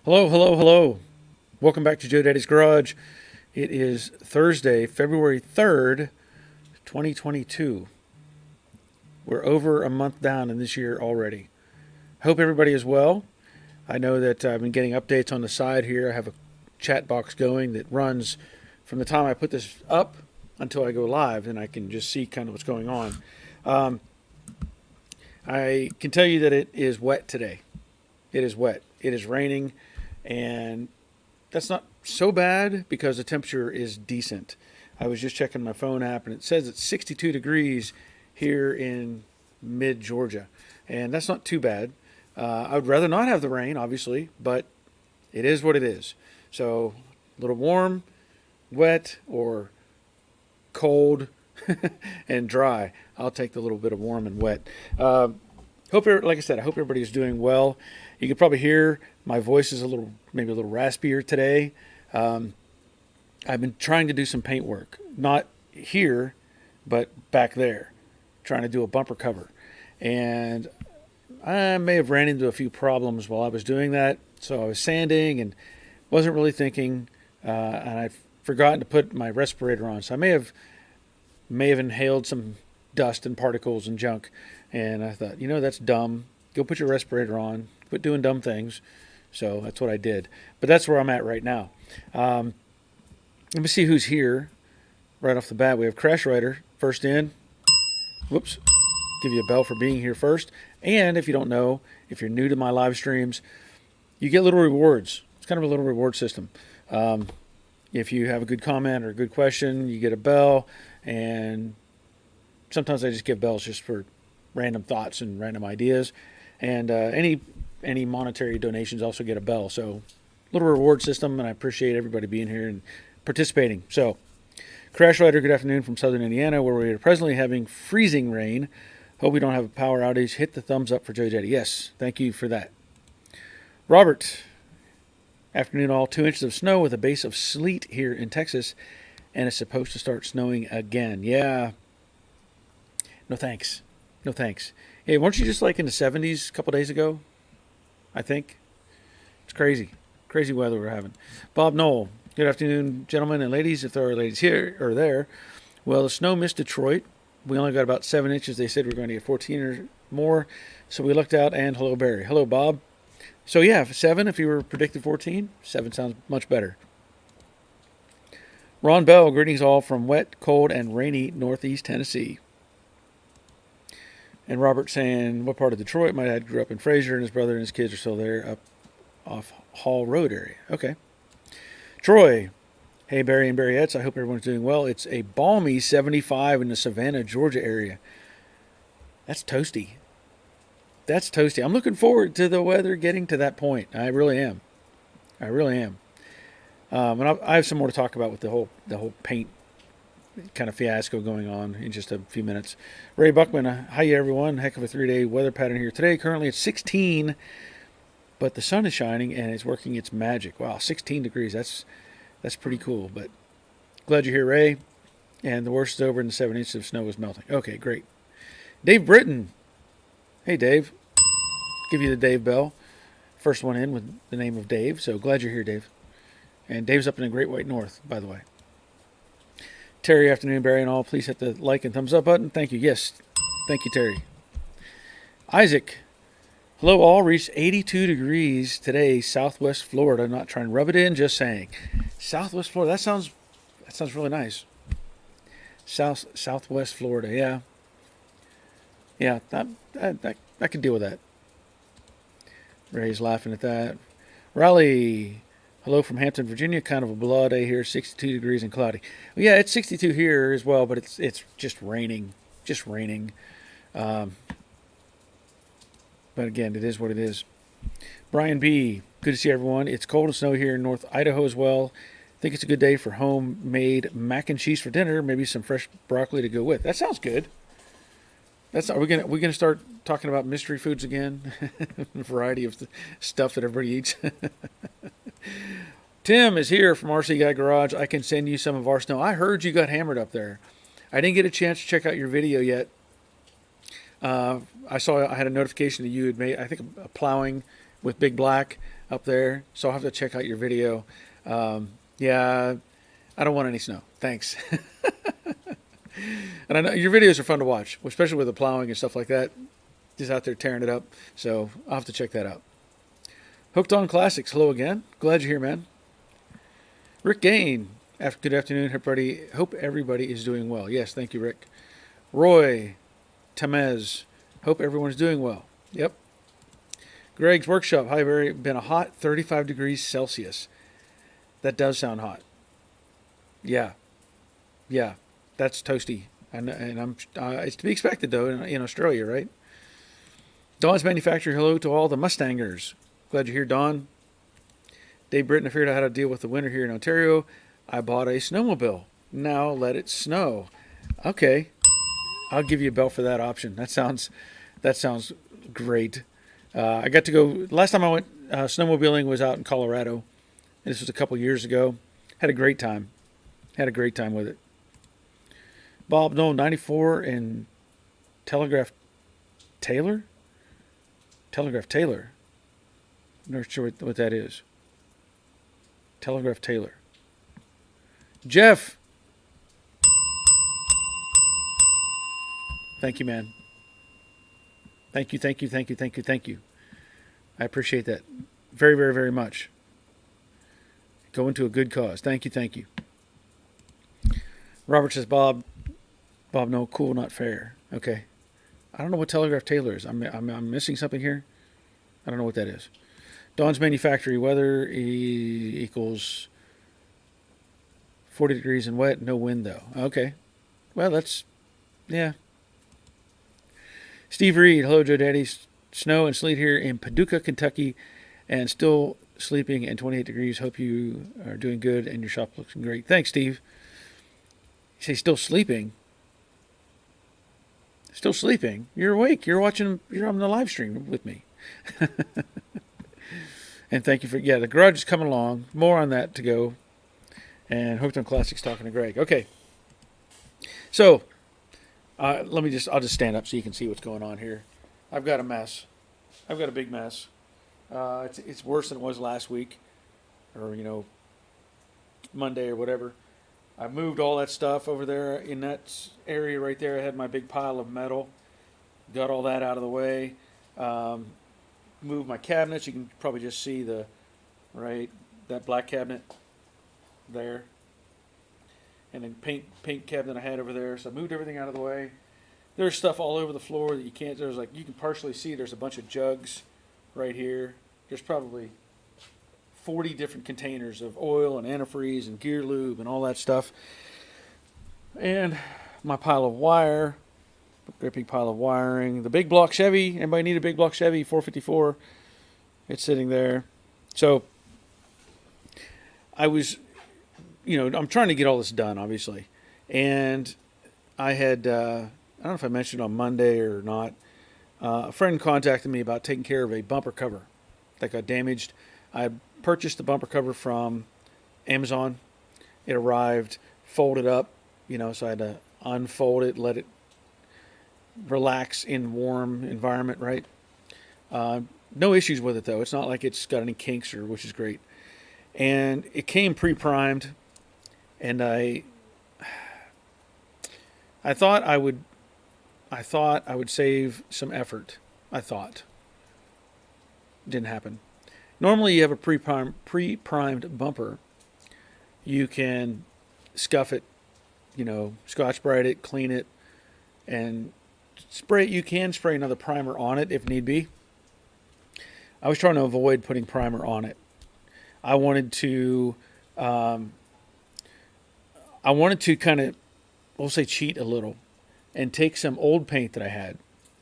Hello, hello, hello. Welcome back to Joe Daddy's Garage. It is Thursday, February 3rd, 2022. We're over a month down in this year already. Hope everybody is well. I know that I've been getting updates on the side here. I have a chat box going that runs from the time I put this up until I go live, and I can just see kind of what's going on. I can tell you that it is wet today. It is wet. It is raining. And that's not so bad because the temperature is decent. I was just checking my phone app and it says it's 62 degrees here in mid-Georgia. And that's not too bad. I would rather not have the rain, obviously, but it is what it is. So a little warm, wet, or cold and dry. I'll take the little bit of warm and wet. Like I said, I hope everybody's doing well. You can probably hear my voice is maybe a little raspier today. I've been trying to do some paint work, not here, but back there, trying to do a bumper cover. And I may have ran into a few problems while I was doing that. So I was sanding and wasn't really thinking, and I'd forgotten to put my respirator on. So I may have inhaled some dust and particles and junk. And I thought, that's dumb. Go put your respirator on. Quit doing dumb things. So that's what I did. But that's where I'm at right now. Let me see who's here right off the bat. We have Crash Rider first in. Whoops. Give you a bell for being here first. And if you don't know, if you're new to my live streams, you get little rewards. It's kind of a little reward system. If you have a good comment or a good question, you get a bell. And sometimes I just give bells just for random thoughts and random ideas. And any monetary donations also get a bell. So little reward system, and I appreciate everybody being here and participating. So Crash Rider, good afternoon from Southern Indiana, where we are presently having freezing rain. Hope we don't have a power outage. Hit the thumbs up for Joe Daddy. Yes, thank you for that. Robert, afternoon all. 2 inches of snow with a base of sleet here in Texas, and it's supposed to start snowing again. Yeah. No thanks. No thanks. Hey, weren't you just like in the 70s a couple days ago? I think. It's crazy. Crazy weather we're having. Bob Knoll, good afternoon, gentlemen and ladies, if there are ladies here or there. Well, the snow missed Detroit. We only got about 7 inches. They said we are going to get 14 or more. So we looked out, and hello, Barry. Hello, Bob. So, yeah, 7 if you were predicted 14. 7 sounds much better. Ron Bell, greetings all from wet, cold, and rainy northeast Tennessee. And Robert saying, what part of Detroit? My dad grew up in Fraser, and his brother and his kids are still there up off Hall Road area. Okay. Troy. Hey, Barry and Barriettes. I hope everyone's doing well. It's a balmy 75 in the Savannah, Georgia area. That's toasty. That's toasty. I'm looking forward to the weather getting to that point. I really am. I really am. And I have some more to talk about with the whole paint kind of fiasco going on in just a few minutes. Ray Buckman, hi everyone. Heck of a 3-day weather pattern here today. Currently it's 16, but the sun is shining and it's working its magic. Wow, 16 degrees. That's pretty cool. But glad you're here, Ray. And the worst is over and the 7 inches of snow is melting. Okay, great. Dave Britton. Hey, Dave. Give you the Dave bell. First one in with the name of Dave. So glad you're here, Dave. And Dave's up in the Great White North, by the way. Terry, afternoon, Barry, and all. Please hit the like and thumbs up button. Thank you. Yes. Thank you, Terry. Isaac. Hello, all. Reached 82 degrees today, Southwest Florida. I'm not trying to rub it in, just saying. Southwest Florida. That sounds really nice. Southwest Florida. Yeah. Yeah. I could deal with that. Ray's laughing at that. Raleigh, hello from Hampton, Virginia. Kind of a below day here, 62 degrees and cloudy. Well, yeah, it's 62 here as well, but it's just raining, just raining. Um, but again, it is what it is. Brian B, good to see everyone. It's cold and snowy here in North Idaho as well. I think it's a good day for homemade mac and cheese for dinner. Maybe some fresh broccoli to go with. That sounds good. Are we gonna start talking about mystery foods again? A variety of stuff that everybody eats. Tim is here from RC Guy Garage. I can send you some of our snow. I heard you got hammered up there. I didn't get a chance to check out your video yet. I had a notification that you had made, I think, a plowing with Big Black up there. So I'll have to check out your video. Yeah, I don't want any snow. Thanks. And I know your videos are fun to watch, especially with the plowing and stuff like that. Just out there tearing it up. So I'll have to check that out. Hooked on Classics. Hello again. Glad you're here, man. Rick Gain. Good afternoon, everybody. Hope everybody is doing well. Yes, thank you, Rick. Roy Tamez. Hope everyone's doing well. Yep. Greg's Workshop. Hi, Barry. Been a hot 35 degrees Celsius. That does sound hot. Yeah. Yeah. That's toasty. And I'm it's to be expected, though, in Australia, right? Dawn's Manufacturer. Hello to all the Mustangers. Glad you're here, Dawn. Dave Britton, I figured out how to deal with the winter here in Ontario. I bought a snowmobile. Now let it snow. Okay. I'll give you a bell for that option. That sounds great. I got to go, last time I went snowmobiling was out in Colorado. This was a couple years ago. Had a great time. Had a great time with it. Bob Noel, 94 in Telegraph Taylor? Telegraph Taylor. I'm not sure what that is. Telegraph Taylor. Jeff. Thank you, man. Thank you. I appreciate that very, very, very much. Going to a good cause. Thank you. Robert says, Bob, no, cool, not fair. Okay. I don't know what Telegraph Taylor is. I'm missing something here. I don't know what that is. Dawn's Manufactory weather equals 40 degrees and wet, no wind though. Okay. Well, yeah. Steve Reed, hello Joe Daddy. Snow and sleet here in Paducah, Kentucky, and still sleeping and 28 degrees. Hope you are doing good and your shop looks great. Thanks, Steve. You say still sleeping? Still sleeping? You're awake. You're on the live stream with me. And thank you the garage is coming along. More on that to go. And Hooked on Classics talking to Greg. Okay. So, I'll just stand up so you can see what's going on here. I've got a mess. I've got a big mess. It's worse than it was last week, or Monday or whatever. I moved all that stuff over there in that area right there. I had my big pile of metal. Got all that out of the way. Moved my cabinets. You can probably just see that black cabinet there. And then paint cabinet I had over there. So I moved everything out of the way. There's stuff all over the floor that you can't. You can partially see. There's a bunch of jugs right here. There's probably 40 different containers of oil and antifreeze and gear lube and all that stuff. And my pile of wire, great big pile of wiring. The big block Chevy. Anybody need a big block Chevy 454? It's sitting there. So I was, I'm trying to get all this done, obviously. And I had, I don't know if I mentioned on Monday or not, a friend contacted me about taking care of a bumper cover that got damaged. I purchased the bumper cover from Amazon. It arrived, folded up, so I had to unfold it, let it relax in warm environment, right? No issues with it, though. It's not like it's got any kinks, which is great. And it came pre-primed, and I thought I would save some effort. I thought. Didn't happen. Normally you have a pre-primed bumper. You can scuff it, Scotch Brite it, clean it, and spray it. You can spray another primer on it if need be. I was trying to avoid putting primer on it. I wanted to, um, I wanted to kind of, we'll say, cheat a little and take some old paint that I had.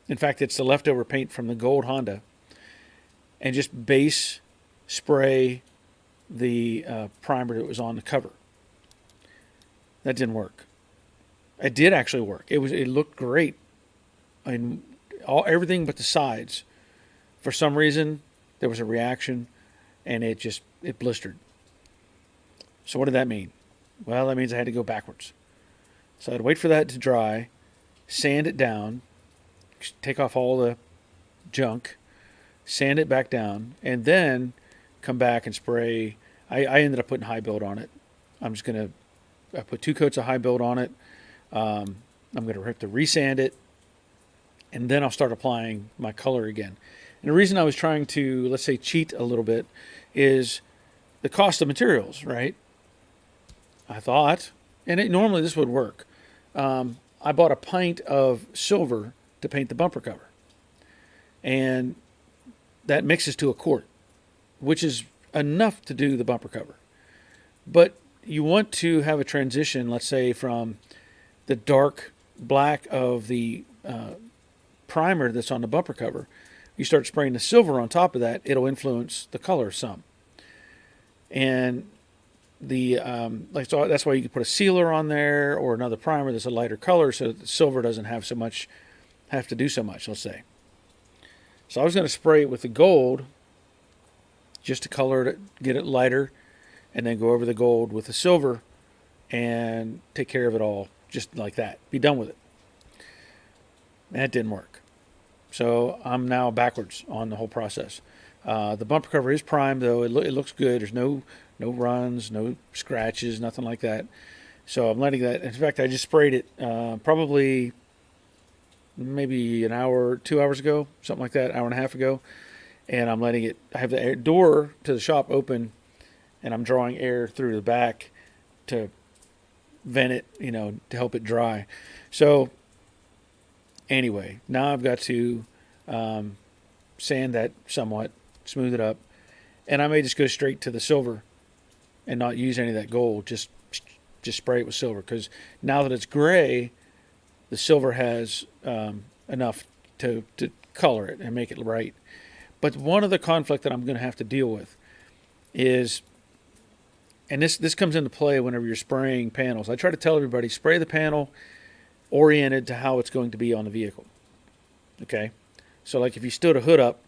In fact, it's the leftover paint from the gold Honda, and just base spray the primer that was on the cover. That didn't work. It did actually work. It looked great. I mean, everything but the sides. For some reason, there was a reaction, and it blistered. So what did that mean? Well, that means I had to go backwards. So I'd wait for that to dry, sand it down, take off all the junk, sand it back down, and then come back and spray. I ended up putting high build on it. I put 2 coats of high build on it. I'm going to have to resand it, and then I'll start applying my color again. And the reason I was trying to, let's say, cheat a little bit is the cost of materials, right? I thought, and normally this would work. I bought a pint of silver to paint the bumper cover, and that mixes to a quart, which is enough to do the bumper cover. But you want to have a transition, let's say, from the dark black of the primer that's on the bumper cover. You start spraying the silver on top of that, it'll influence the color some. And so that's why you can put a sealer on there or another primer that's a lighter color, so that the silver doesn't have to do so much, let's say. So I was going to spray it with the gold just to color it, get it lighter, and then go over the gold with the silver and take care of it all just like that. Be done with it. That didn't work. So I'm now backwards on the whole process. The bumper cover is primed, though. It looks good. There's no runs, no scratches, nothing like that. So I'm letting that. In fact, I just sprayed it probably maybe an hour, 2 hours ago, something like that, hour and a half ago. And I'm letting it. I have the door to the shop open, and I'm drawing air through the back to vent it, to help it dry. So anyway, now I've got to sand that somewhat, smooth it up, and I may just go straight to the silver and not use any of that gold. Just spray it with silver, because now that it's gray, the silver has enough to color it and make it right. But one of the conflict that I'm going to have to deal with is, and this comes into play whenever you're spraying panels. I try to tell everybody, spray the panel oriented to how it's going to be on the vehicle. Okay? So like if you stood a hood up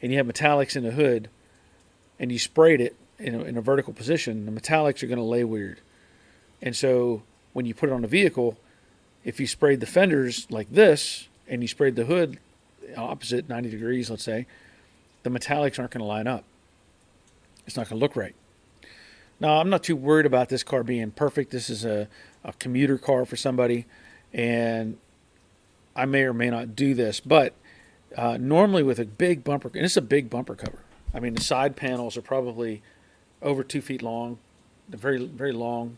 and you have metallics in the hood and you sprayed it in a vertical position, the metallics are going to lay weird. And so when you put it on the vehicle, if you sprayed the fenders like this and you sprayed the hood opposite 90 degrees, let's say, the metallics aren't going to line up. It's not going to look right. Now, I'm not too worried about this car being perfect. This is a commuter car for somebody, and I may or may not do this. But normally with a big bumper, and it's a big bumper cover. I mean, the side panels are probably over 2 feet long. They're very, very long.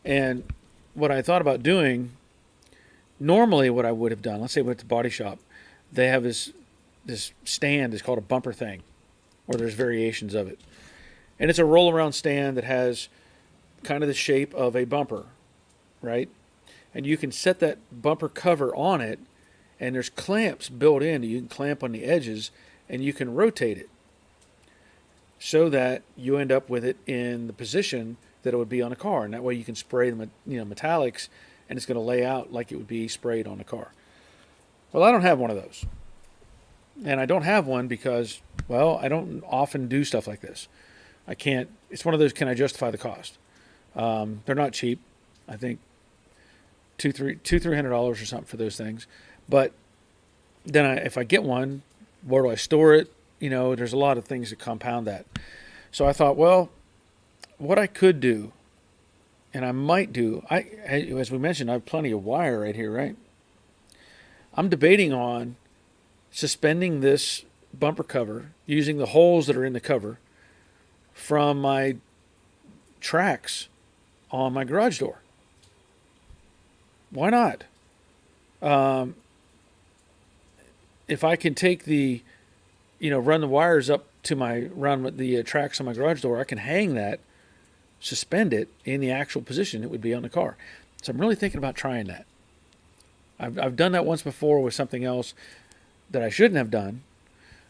And what I thought about doing, normally what I would have done, let's say we went to the body shop, they have this stand is called a bumper thing, or there's variations of it. And it's a roll-around stand that has kind of the shape of a bumper, right? And you can set that bumper cover on it, and there's clamps built in. You can clamp on the edges, and you can rotate it so that you end up with it in the position that it would be on a car. And that way you can spray the metallics, and it's going to lay out like it would be sprayed on a car. Well, I don't have one of those. And I don't have one because, well, I don't often do stuff like this. I can't. It's one of those, can I justify the cost? They're not cheap. I think $300 or something for those things. But then if I get one, where do I store it? There's a lot of things that compound that. So I thought, well, what I could do, and I might do, as we mentioned, I have plenty of wire right here, right? I'm debating on suspending this bumper cover using the holes that are in the cover from my tracks on my garage door. Why not? If I can take the run the wires up to around the tracks on my garage door, I can hang that, suspend it in the actual position it would be on the car. So I'm really thinking about trying that. I've done that once before with something else that I shouldn't have done.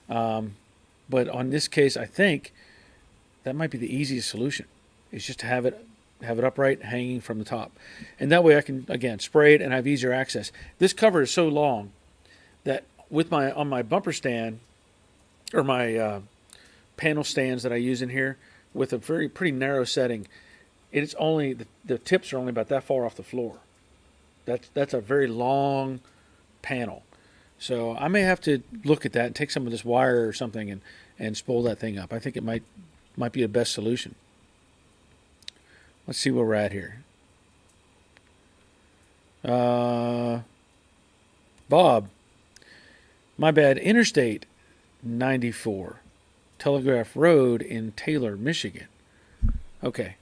But on this case, I think that might be the easiest solution. Is just to have it upright, hanging from the top, and that way I can again spray it and have easier access. This cover is so long that on my bumper stand or my panel stands that I use in here with a pretty narrow setting, it's only the tips are only about that far off the floor. That's a very long panel. So I may have to look at that and take some of this wire or something and spool that thing up. I think it might be the best solution. Let's see where we're at here. Bob, my bad. Interstate 94, Telegraph Road in Taylor, Michigan. Okay,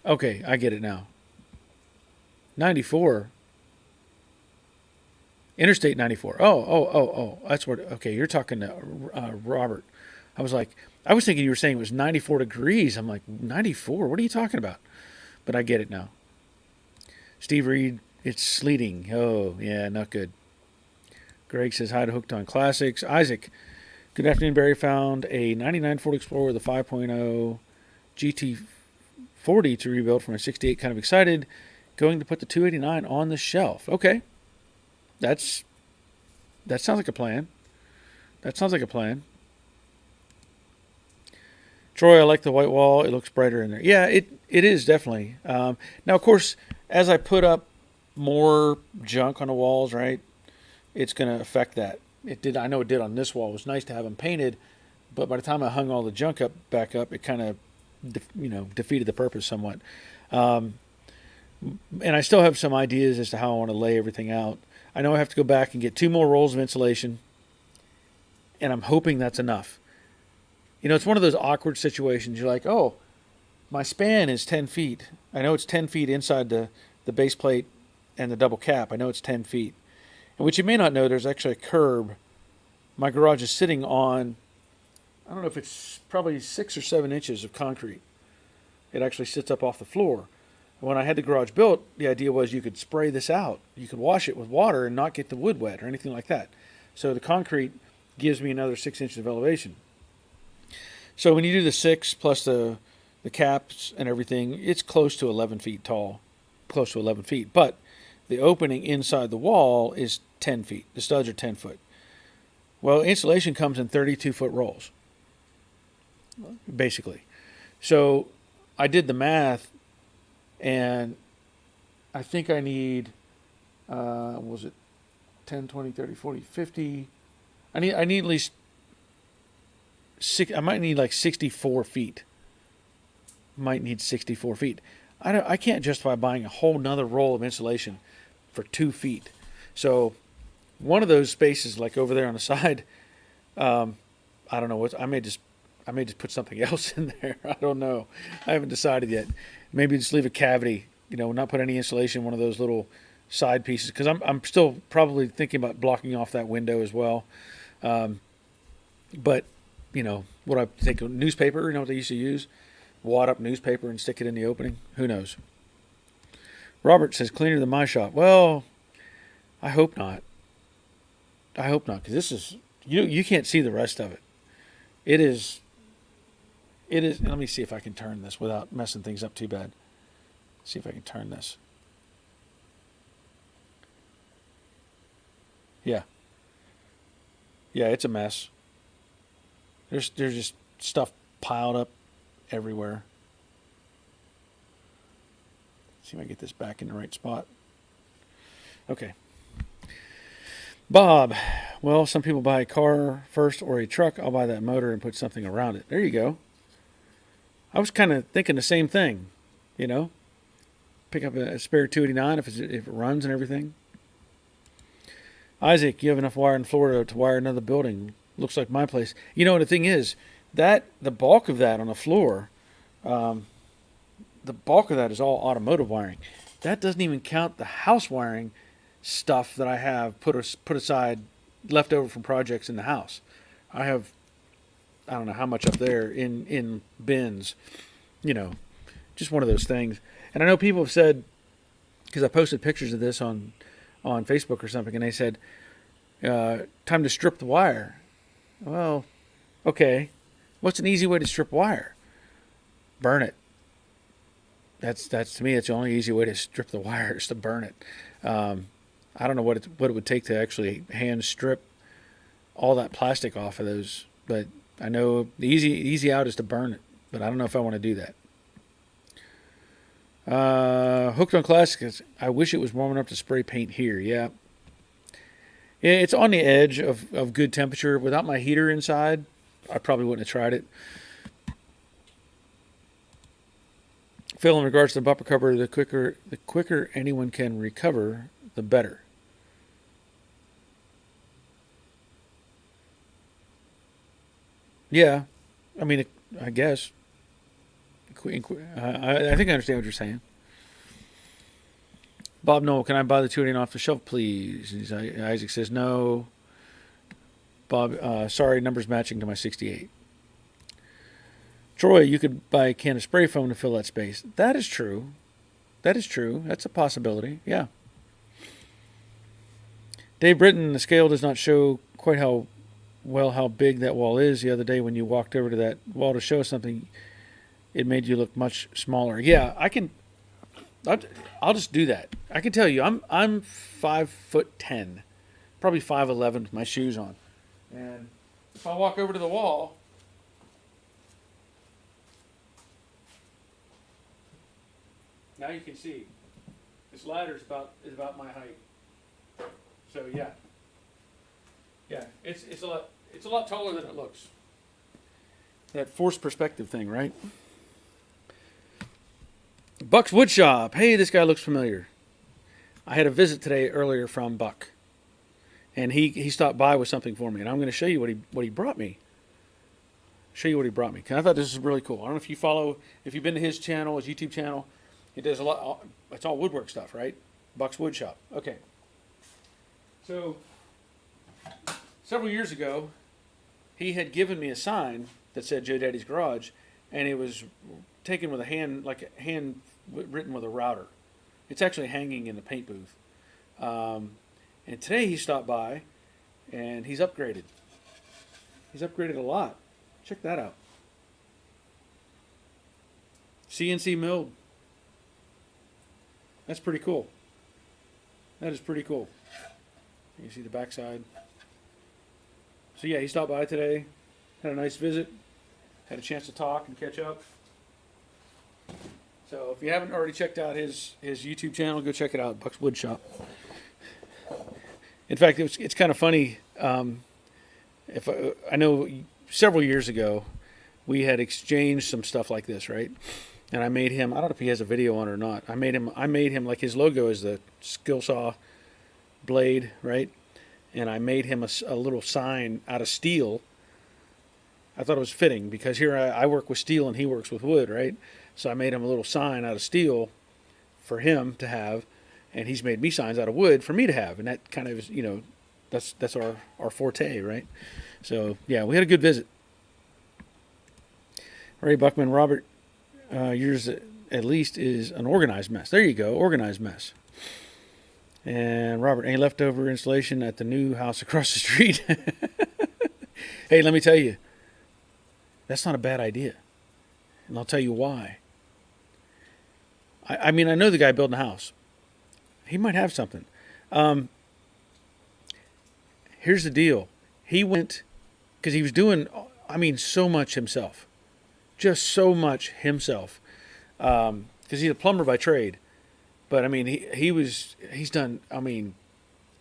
I get it now. 94. Interstate 94. Oh. That's what. Okay, you're talking to Robert. I was thinking you were saying it was 94 degrees. I'm like, 94? What are you talking about? But I get it now. Steve Reed, it's sleeting. Oh, yeah, not good. Greg says hi to Hooked on Classics. Isaac, good afternoon, Barry. Found a 99 Ford Explorer with a 5.0 GT40 to rebuild from a 68. Kind of excited. Going to put the 289 on the shelf. Okay. That sounds like a plan. Troy, I like the white wall. It looks brighter in there. Yeah, it is definitely. Now, of course, as I put up more junk on the walls, right, it's going to affect that. It did. I know it did on this wall. It was nice to have them painted, but by the time I hung all the junk back up, it kind of, defeated the purpose somewhat. And I still have some ideas as to how I want to lay everything out. I know I have to go back and get 2 more rolls of insulation, and I'm hoping that's enough. It's one of those awkward situations. You're like, oh, my span is 10 feet. I know it's 10 feet inside the base plate and the double cap. I know it's 10 feet. And what you may not know, there's actually a curb. My garage is sitting on, I don't know if it's probably 6 or 7 inches of concrete. It actually sits up off the floor. When I had the garage built, the idea was you could spray this out. You could wash it with water and not get the wood wet or anything like that. So the concrete gives me another 6 inches of elevation. So when you do the 6 plus the caps and everything, it's close to 11 feet tall, close to 11 feet. But the opening inside the wall is 10 feet. The studs are 10 foot. Well, insulation comes in 32-foot rolls, basically. So I did the math, and I think I need, was it 10, 20, 30, 40, 50? I need at least I might need like 64 feet. Might need 64 feet. I can't justify buying a whole nother roll of insulation for 2 feet. So one of those spaces, like over there on the side, I don't know what I may just put something else in there. I don't know. I haven't decided yet. Maybe just leave a cavity. Not put any insulation in one of those little side pieces, because I'm still probably thinking about blocking off that window as well. But what I think of newspaper, what they used to use, wad up newspaper and stick it in the opening. Who knows? Robert says cleaner than my shop. Well, I hope not. Because this is you can't see the rest of it. It is. Let me see if I can turn this without messing things up too bad. See if I can turn this. Yeah, it's a mess. There's just stuff piled up everywhere. See if I get this back in the right spot. Okay. Bob, well, some people buy a car first or a truck. I'll buy that motor and put something around it. There you go. I was kind of thinking the same thing, Pick up a spare 289 if it runs and everything. Isaac, you have enough wire in Florida to wire another building. Looks like my place. The thing is, that the bulk of that on the floor, the bulk of that is all automotive wiring. That doesn't even count the house wiring stuff that I have put aside left over from projects in the house. I have, I don't know how much up there in bins, you know, just one of those things. And I know people have said, because I posted pictures of this on Facebook or something, and they said, time to strip the wire. Well, okay. What's an easy way to strip wire? Burn it. That's to me. It's the only easy way to strip the wire is to burn it. I don't know what it would take to actually hand strip all that plastic off of those, but I know the easy out is to burn it. But I don't know if I want to do that. Hooked on Classics. I wish it was warm enough to spray paint here. Yeah. Yeah, it's on the edge of good temperature. Without my heater inside, I probably wouldn't have tried it. Phil, in regards to the bumper cover, the quicker anyone can recover, the better. Yeah, I mean, I guess. I think I understand what you're saying. Bob Noel, can I buy the 289 off the shelf, please? Isaac says no. Bob, sorry, numbers matching to my 68. Troy, you could buy a can of spray foam to fill that space. That is true. That is true. That's a possibility. Yeah. Dave Britton, the scale does not show quite how big that wall is. The other day when you walked over to that wall to show something, it made you look much smaller. Yeah, I can. I'll just do that. I can tell you, I'm 5'10", probably 5'11" with my shoes on, and if I walk over to the wall, now you can see this ladder is about my height. So yeah, it's a lot taller than it looks. That forced perspective thing, right? Buck's Woodshop. Hey, this guy looks familiar. I had a visit today earlier from Buck, and he stopped by with something for me, and I'm going to show you what he brought me. Show you what he brought me. I thought this was really cool. I don't know if you've been to his channel, his YouTube channel. He does a lot. It's all woodwork stuff, right? Buck's Woodshop. Okay. So several years ago, he had given me a sign that said Joe Daddy's Garage, and it was taken with a hand written with a router. It's actually hanging in the paint booth. And today he stopped by, and he's upgraded. He's upgraded a lot. Check that out. CNC milled. That's pretty cool. That is pretty cool. You can see the backside. So yeah, he stopped by today. Had a nice visit. Had a chance to talk and catch up. So if you haven't already checked out his YouTube channel, go check it out, Buck's Woodshop. In fact, it's kind of funny. If I know several years ago, we had exchanged some stuff like this, right? And I made him. I don't know if he has a video on it or not. I made him like his logo is the skill saw blade, right? And I made him a little sign out of steel. I thought it was fitting because here I work with steel and he works with wood, right? So I made him a little sign out of steel for him to have, and he's made me signs out of wood for me to have, and that kind of is, that's our forte, right? So yeah, we had a good visit. Ray Buckman, Robert, yours at least is an organized mess. There you go, organized mess. And Robert, any leftover installation at the new house across the street? Hey, let me tell you, that's not a bad idea, and I'll tell you why. I mean, I know the guy building a house. He might have something. Here's the deal. He went, because he was doing, so much himself. Just so much himself. Because he's a plumber by trade. But, he's done,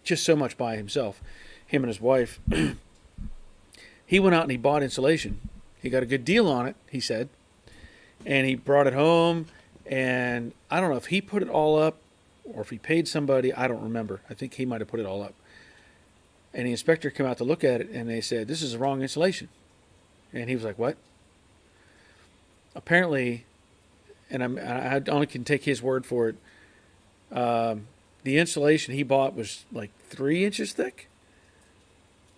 just so much by himself. Him and his wife. He went out and he bought insulation. He got a good deal on it, he said. And he brought it home. And I don't know if he put it all up or if he paid somebody. I don't remember. I think he might have put it all up. And the inspector came out to look at it, and they said, this is the wrong insulation. And he was like, what? Apparently, and I only can take his word for it, the insulation he bought was like 3 inches thick.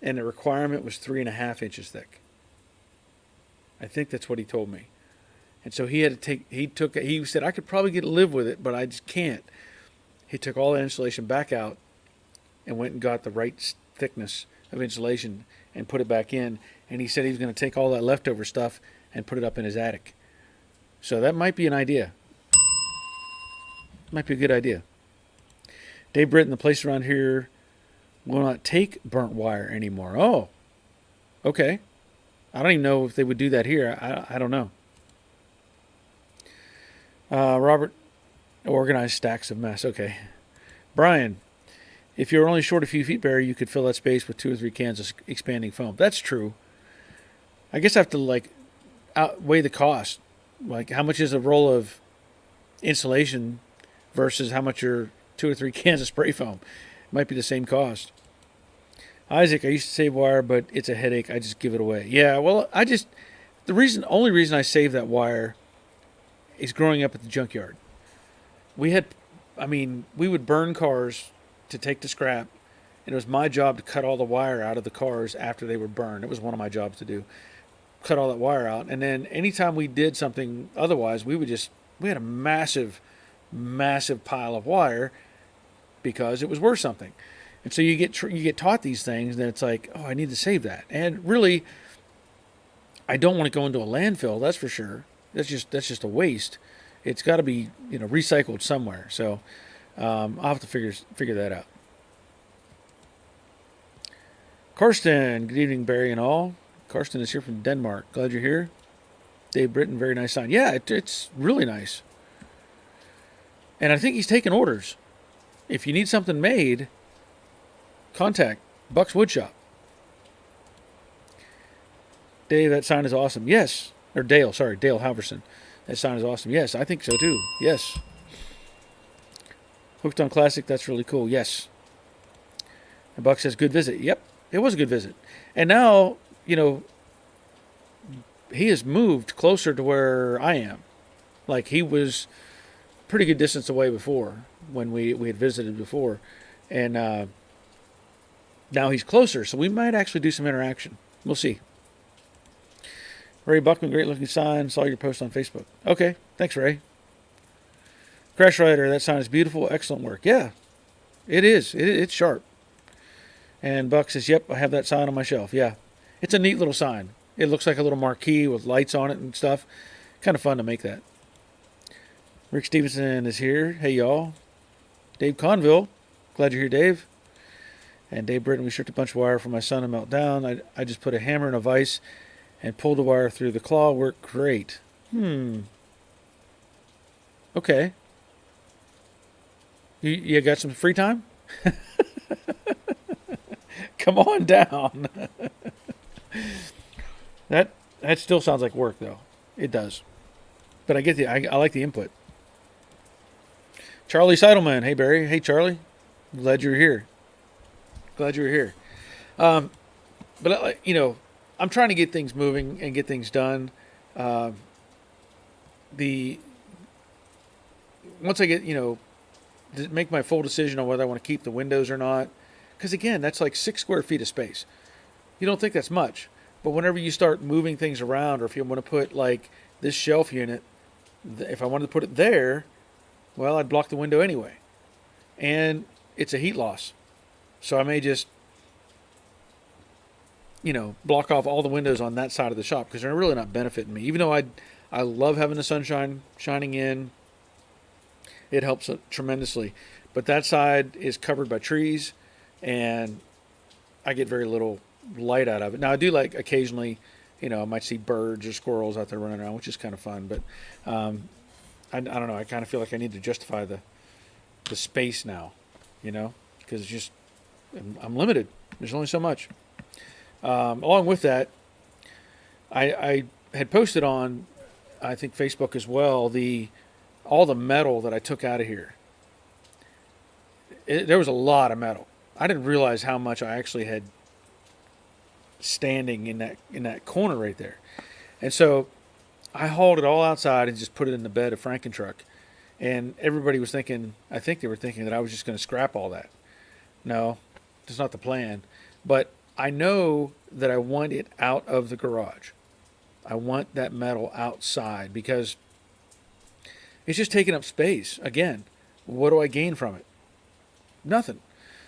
and the requirement was 3.5 inches thick. I think that's what he told me. And so he had to he said, I could probably live with it, but I just can't. He took all that insulation back out and went and got the right thickness of insulation and put it back in. And he said he was going to take all that leftover stuff and put it up in his attic. So that might be an idea. Might be a good idea. Dave Britton, the place around here will not take burnt wire anymore. Oh, okay. I don't even know if they would do that here. I don't know. Robert, organized stacks of mess. Okay. Brian, if you're only short a few feet, Barry, you could fill that space with 2 or 3 cans of expanding foam. That's true. I guess I have to outweigh the cost. Like, how much is a roll of insulation versus how much are 2 or 3 cans of spray foam? It might be the same cost. Isaac, I used to save wire, but it's a headache. I just give it away. Yeah, well, only reason I save that wire is growing up at the junkyard. We would burn cars to take to scrap, and it was my job to cut all the wire out of the cars after they were burned. It was one of my jobs to do. Cut all that wire out, and then anytime we did something otherwise, we had a massive pile of wire because it was worth something. And so you get taught these things, and it's like, oh, I need to save that. And really, I don't want to go into a landfill. That's for sure. That's just a waste. It's got to be recycled somewhere. So I'll have to figure that out. Karsten, good evening, Barry and all. Karsten is here from Denmark. Glad you're here. Dave Britton, very nice sign. Yeah, it's really nice. And I think he's taking orders. If you need something made, contact Buck's Woodshop. Dave, that sign is awesome. Yes. Or Dale Halverson. That sign is awesome. Yes, I think so too. Yes. Hooked on Classic, that's really cool. Yes. And Buck says, good visit. Yep, it was a good visit. And now, he has moved closer to where I am. Like, he was pretty good distance away before when we had visited before. And now he's closer, so we might actually do some interaction. We'll see. Ray Buckman, great looking sign. Saw your post on Facebook. Okay, thanks, Ray. Crash Rider, that sign is beautiful. Excellent work. Yeah, it is. It's sharp. And Buck says, yep, I have that sign on my shelf. Yeah, it's a neat little sign. It looks like a little marquee with lights on it and stuff. Kind of fun to make that. Rick Stevenson is here. Hey, y'all. Dave Conville. Glad you're here, Dave. And Dave Britton, we stripped a bunch of wire for my son to melt down. I just put a hammer in a vise and pulled the wire through. The claw worked great. Okay. You got some free time? Come on down. That still sounds like work, though. It does. But I like the input. Charlie Seidelman. Hey, Barry. Hey, Charlie. Glad you're here. But I'm trying to get things moving and get things done. Once I get, to make my full decision on whether I want to keep the windows or not, because again, that's like 6 square feet of space. You don't think that's much, but whenever you start moving things around, or if you want to put like this shelf unit, if I wanted to put it there, well, I'd block the window anyway, and it's a heat loss. So I may just, block off all the windows on that side of the shop because they're really not benefiting me. Even though I love having the sunshine shining in, it helps tremendously. But that side is covered by trees, and I get very little light out of it. Now, I do like occasionally, I might see birds or squirrels out there running around, which is kind of fun. But I don't know. I kind of feel like I need to justify the space now, because it's just, I'm limited. There's only so much. Along with that, I had posted on, I think, Facebook as well, all the metal that I took out of here. There was a lot of metal. I didn't realize how much I actually had standing in that corner right there. And so I hauled it all outside and just put it in the bed of Frankentruck. And everybody was thinking, I think they were thinking that I was just going to scrap all that. No, that's not the plan. But I know that I want it out of the garage. I want that metal outside because it's just taking up space. Again, what do I gain from it? Nothing.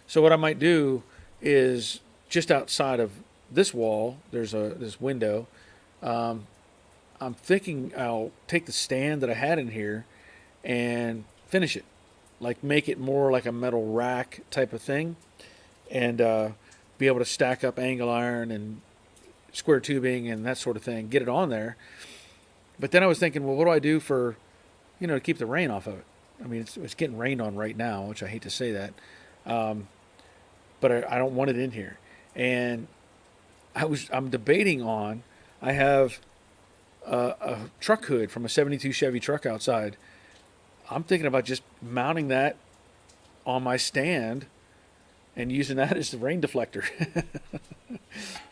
So what I might do is just outside of this wall, there's this window. Um, I'm thinking I'll take the stand that I had in here and finish it, like make it more like a metal rack type of thing, and be able to stack up angle iron and square tubing and that sort of thing, get it on there. But then I was thinking, well, what do I do for, to keep the rain off of it? I mean, it's getting rained on right now, which I hate to say that, um, but I don't want it in here. And I'm debating on. I have a truck hood from a '72 Chevy truck outside. I'm thinking about just mounting that on my stand and using that as the rain deflector.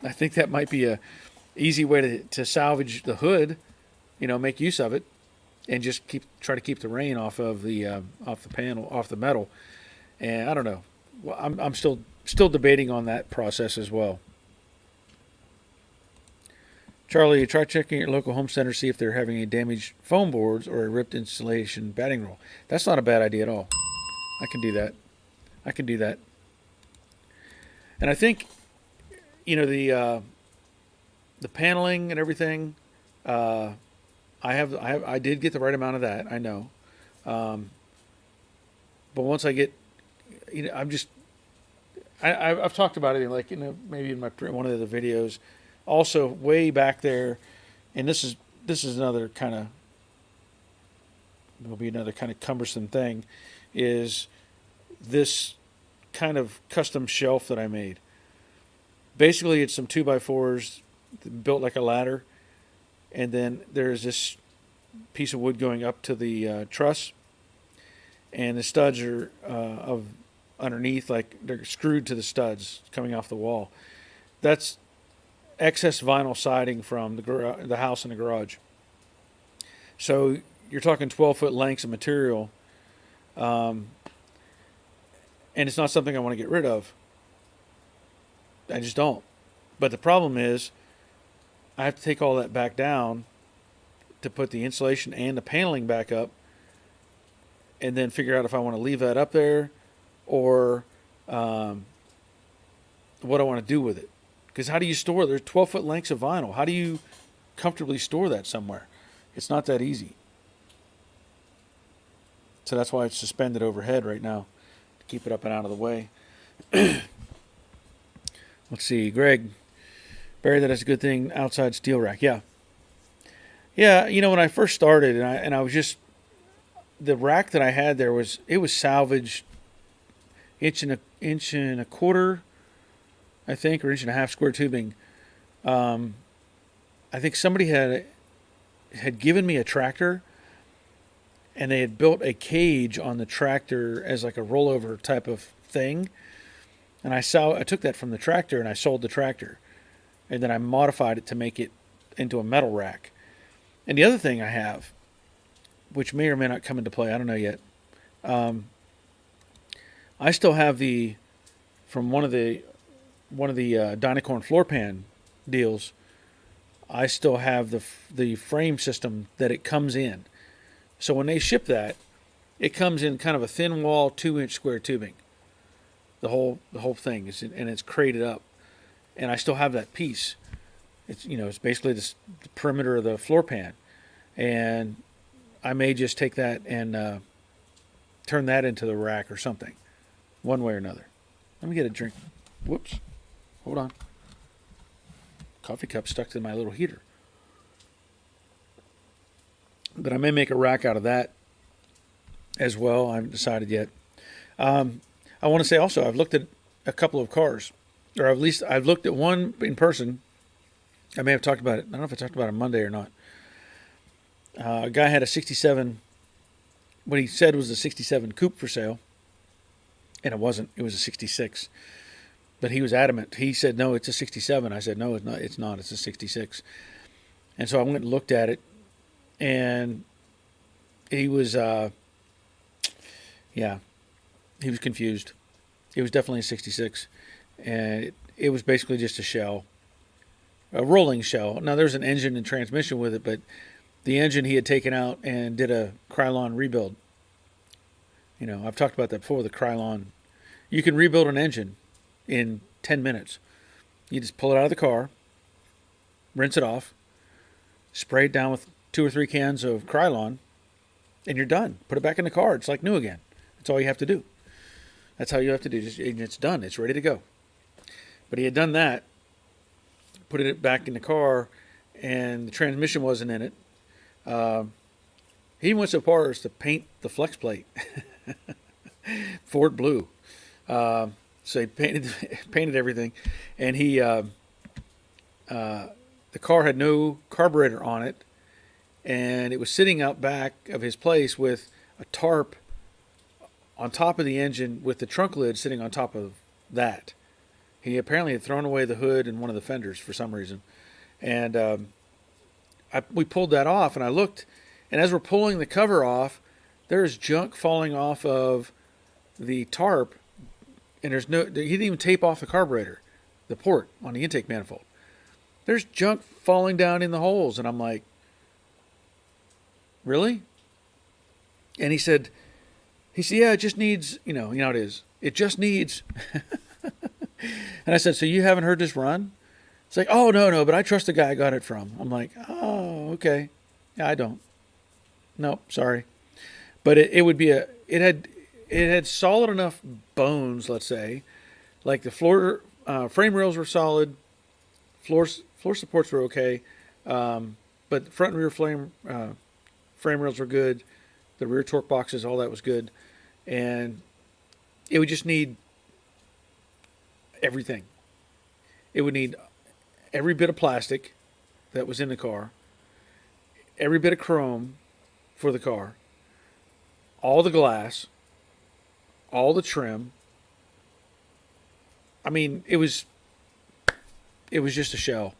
I think that might be a easy way to salvage the hood, make use of it, and just try to keep the rain off of off the panel, off the metal. And I don't know. Well, I'm still debating on that process as well. Charlie, try checking your local home center, see if they're having any damaged foam boards or a ripped insulation batting roll. That's not a bad idea at all. I can do that. I can do that. And I think, the paneling and everything. I did get the right amount of that. I know. But once I get, I've talked about it like maybe in one of the videos. Also, way back there, and this is another kind of will be another kind of cumbersome thing, is this kind of custom shelf that I made. Basically, it's some 2x4s built like a ladder, and then there's this piece of wood going up to the truss, and the studs are of underneath, like they're screwed to the studs coming off the wall. That's excess vinyl siding from the house and the garage. So you're talking 12-foot lengths of material, and it's not something I want to get rid of. I just don't. But the problem is, I have to take all that back down to put the insulation and the paneling back up, and then figure out if I want to leave that up there or what I want to do with it. Because how do you store? There's 12-foot lengths of vinyl. How do you comfortably store that somewhere? It's not that easy. So that's why it's suspended overhead right now, to keep it up and out of the way. Let's see, Greg. Barry, that is a good thing. Outside steel rack, yeah. Yeah, when I first started, and I was just, the rack that I had there was salvaged inch and a quarter, I think, or inch and a half square tubing. I think somebody had given me a tractor, and they had built a cage on the tractor as like a rollover type of thing. And I took that from the tractor and I sold the tractor, and then I modified it to make it into a metal rack. And the other thing I have, which may or may not come into play, I don't know yet. I still have from one of the Dynacorn floor pan deals. I still have the frame system that it comes in. So when they ship that, it comes in kind of a thin wall, 2-inch square tubing. The whole thing is, and it's crated up, and I still have that piece. It's basically the perimeter of the floor pan, and I may just take that and turn that into the rack or something, one way or another. Let me get a drink. Whoops, hold on. Coffee cup stuck to my little heater. But I may make a rack out of that as well. I haven't decided yet. I want to say also, I've looked at a couple of cars, or at least I've looked at one in person. I may have talked about it. I don't know if I talked about it on Monday or not. A guy had a 67, what he said was a 67 coupe for sale, and it wasn't. It was a 66. But he was adamant. He said, no, it's a 67. I said, no, it's not. It's not. It's a 66. And so I went and looked at it, and he was, he was confused. It was definitely a 66, and it was basically just a shell, a rolling shell. Now there's an engine and transmission with it, but the engine he had taken out and did a Krylon rebuild. I've talked about that before. The Krylon, you can rebuild an engine in 10 minutes. You just pull it out of the car, rinse it off, spray it down with 2 or 3 cans of Krylon, and you're done. Put it back in the car. It's like new again. That's all you have to do. That's how you have to do. It's done. It's ready to go. But he had done that, put it back in the car, and the transmission wasn't in it. He went so far as to paint the flex plate Ford blue. So he painted everything, and the car had no carburetor on it, and it was sitting out back of his place with a tarp on top of the engine with the trunk lid sitting on top of that. He apparently had thrown away the hood and one of the fenders for some reason. And we pulled that off, and I looked, and as we're pulling the cover off, there's junk falling off of the tarp, and he didn't even tape off the carburetor, the port on the intake manifold. There's junk falling down in the holes, and I'm like, really? And he said, yeah, it just needs, you know how it is. It just needs. And I said, so you haven't heard this run? It's like, oh, no, but I trust the guy I got it from. I'm like, oh, okay. Yeah, I don't. No, sorry. But it would be it had solid enough bones, let's say. Like the floor, frame rails were solid. Floor supports were okay. But front and rear frame rails were good. The rear torque boxes, all that was good. And it would just need everything. It would need every bit of plastic that was in the car, every bit of chrome for the car, all the glass, all the trim. I mean, it was just a shell.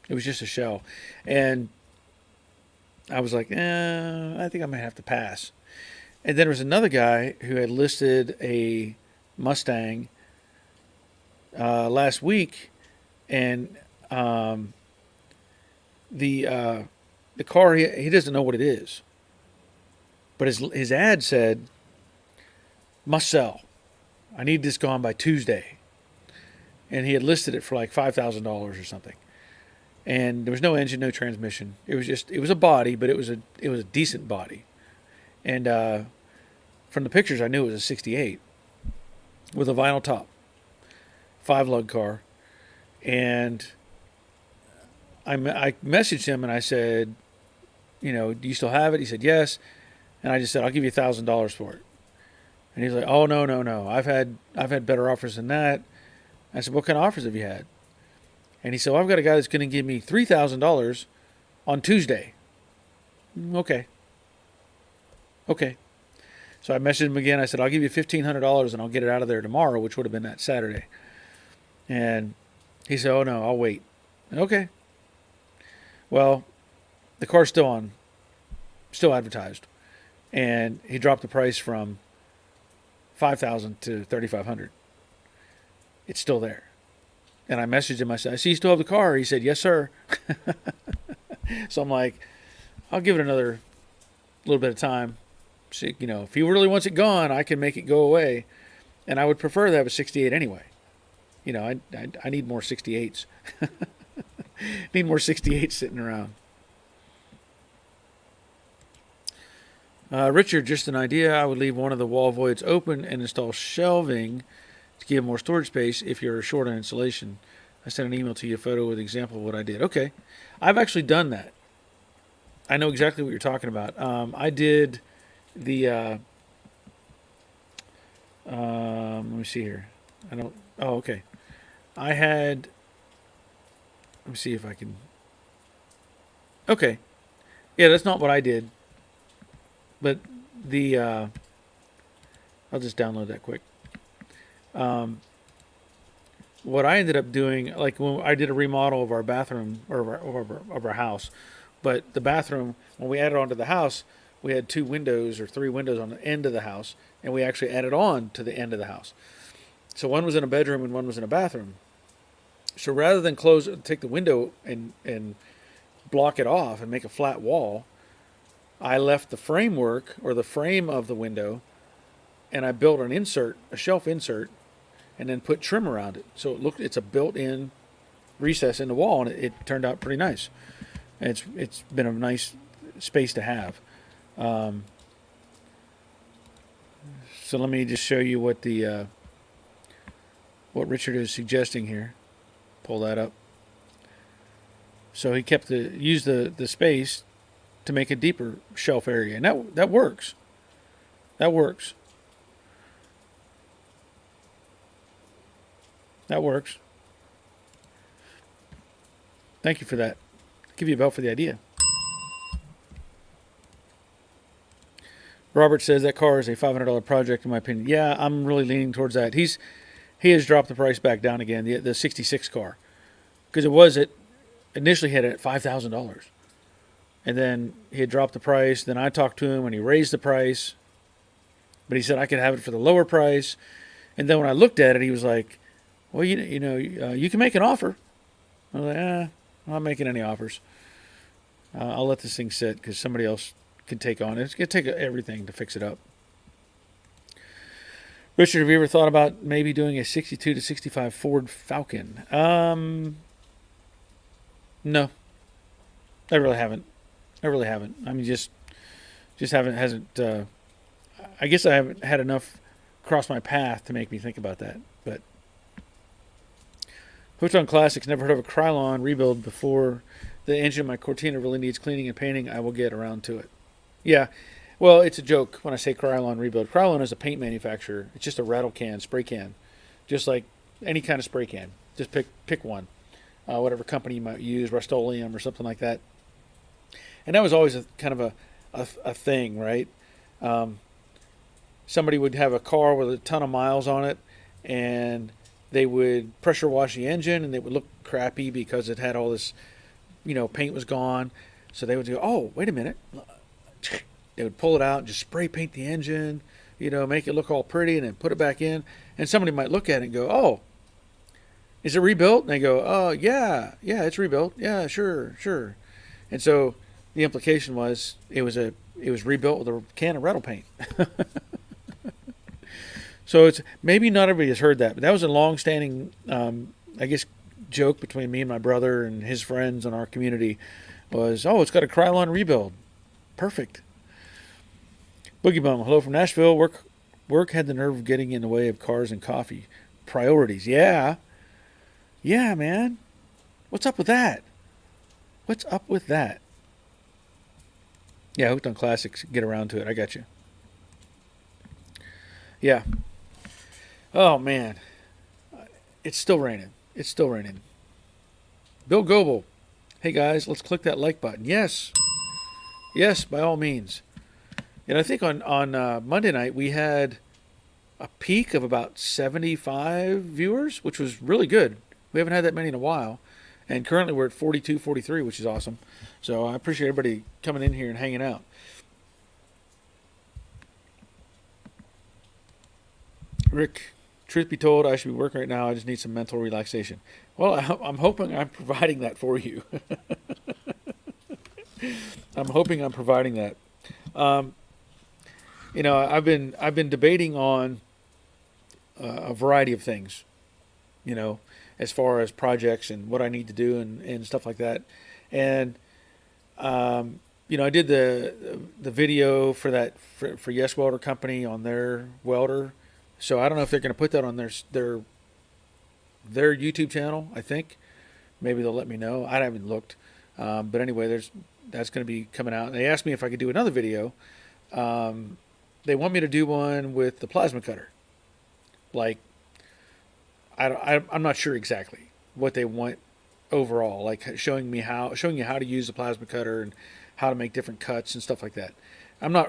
It was just a shell. And I was like, I think I might have to pass. And then there was another guy who had listed a Mustang last week, and the car, he doesn't know what it is, but his ad said, must sell. I need this gone by Tuesday. And he had listed it for like $5,000 or something. And there was no engine, no transmission. It was a body, but it was a decent body. And from the pictures, I knew it was a 68 with a vinyl top, 5-lug car. And I messaged him and I said, do you still have it? He said, yes. And I just said, I'll give you $1,000 for it. And he's like, oh, no. I've had better offers than that. I said, what kind of offers have you had? And he said, well, I've got a guy that's going to give me $3,000 on Tuesday. Okay. So I messaged him again. I said, I'll give you $1,500 and I'll get it out of there tomorrow, which would have been that Saturday. And he said, oh, no, I'll wait. Okay. Well, the car's still advertised. And he dropped the price from $5,000 to $3,500. It's still there. And I messaged him. I said, I see you still have the car. He said, yes, sir. So I'm like, I'll give it another little bit of time. See, if he really wants it gone, I can make it go away. And I would prefer to have a 68 anyway. I need more 68s. Need more 68s sitting around. Richard, just an idea. I would leave one of the wall voids open and install shelving to give more storage space if you're short on insulation. I sent an email to you, a photo with an example of what I did. Okay. I've actually done that. I know exactly what you're talking about. I did the, let me see here. Okay. I had, let me see if I can, okay. Yeah, that's not what I did. But I'll just download that quick. What I ended up doing, like when I did a remodel of our bathroom or of our house, but the bathroom, when we added on to the house, we had 2 windows or 3 windows on the end of the house, and we actually added on to the end of the house. So one was in a bedroom and one was in a bathroom. So rather than take the window and block it off and make a flat wall, I left the framework or the frame of the window, and I built an insert, a shelf insert, and then put trim around it. So it's a built-in recess in the wall, and it turned out pretty nice. And it's been a nice space to have. So let me just show you what what Richard is suggesting here. Pull that up. So he used the space to make a deeper shelf area, and that works. That works. That works. Thank you for that. I'll give you a bell for the idea. Robert says that car is a $500 project in my opinion. Yeah, I'm really leaning towards that. He has dropped the price back down again, the 66 car, because initially had it at $5,000, and then he had dropped the price. Then I talked to him and he raised the price, but he said I could have it for the lower price. And then when I looked at it, he was like, "Well, you can make an offer." I was like, I'm not making any offers. I'll let this thing sit because somebody else can take on it. It's going to take everything to fix it up. Richard, have you ever thought about maybe doing a 62 to 65 Ford Falcon? No, I really haven't. I mean, just hasn't. I guess I haven't had enough cross my path to make me think about that. But Hooked on Classics, never heard of a Krylon rebuild before. The engine of my Cortina really needs cleaning and painting. I will get around to it. Yeah, well, it's a joke when I say Krylon rebuild. Krylon is a paint manufacturer. It's just a rattle can, spray can, just like any kind of spray can. Just pick one, whatever company you might use, Rust-Oleum or something like that. And that was always a kind of a thing, right? Somebody would have a car with a ton of miles on it, and they would pressure wash the engine, and it would look crappy because it had all this, paint was gone. So they would go, "Oh, wait a minute." They would pull it out and just spray paint the engine, make it look all pretty, and then put it back in. And somebody might look at it and go, "Oh, is it rebuilt?" And they go, "Oh, yeah, it's rebuilt. Yeah, sure." And so the implication was it was rebuilt with a can of rattle paint. So it's maybe not everybody has heard that, but that was a long-standing, I guess, joke between me and my brother and his friends in our community. Was, "Oh, it's got a Krylon rebuild. Perfect." Boogie Bum, hello from Nashville. Work had the nerve of getting in the way of cars and coffee. Priorities, yeah, man. What's up with that? Yeah, Hooked on Classics. Get around to it. I got you. Yeah. Oh man, it's still raining. Bill Goebel, hey guys, let's click that like button. Yes, by all means. And I think on Monday night we had a peak of about 75 viewers, which was really good. We haven't had that many in a while. And currently we're at 42, 43, which is awesome. So I appreciate everybody coming in here and hanging out. Rick, truth be told, I should be working right now. I just need some mental relaxation. Well, I'm hoping I'm providing that for you. I'm hoping I'm providing that. I've been debating on a variety of things, as far as projects and what I need to do and stuff like that. And, I did the video for that for Yes Welder Company on their welder. So I don't know if they're going to put that on their YouTube channel. I think maybe they'll let me know. I haven't looked, but anyway, that's going to be coming out. And they asked me if I could do another video. They want me to do one with the plasma cutter. Like, I'm not sure exactly what they want overall. Like showing you how to use the plasma cutter and how to make different cuts and stuff like that. I'm no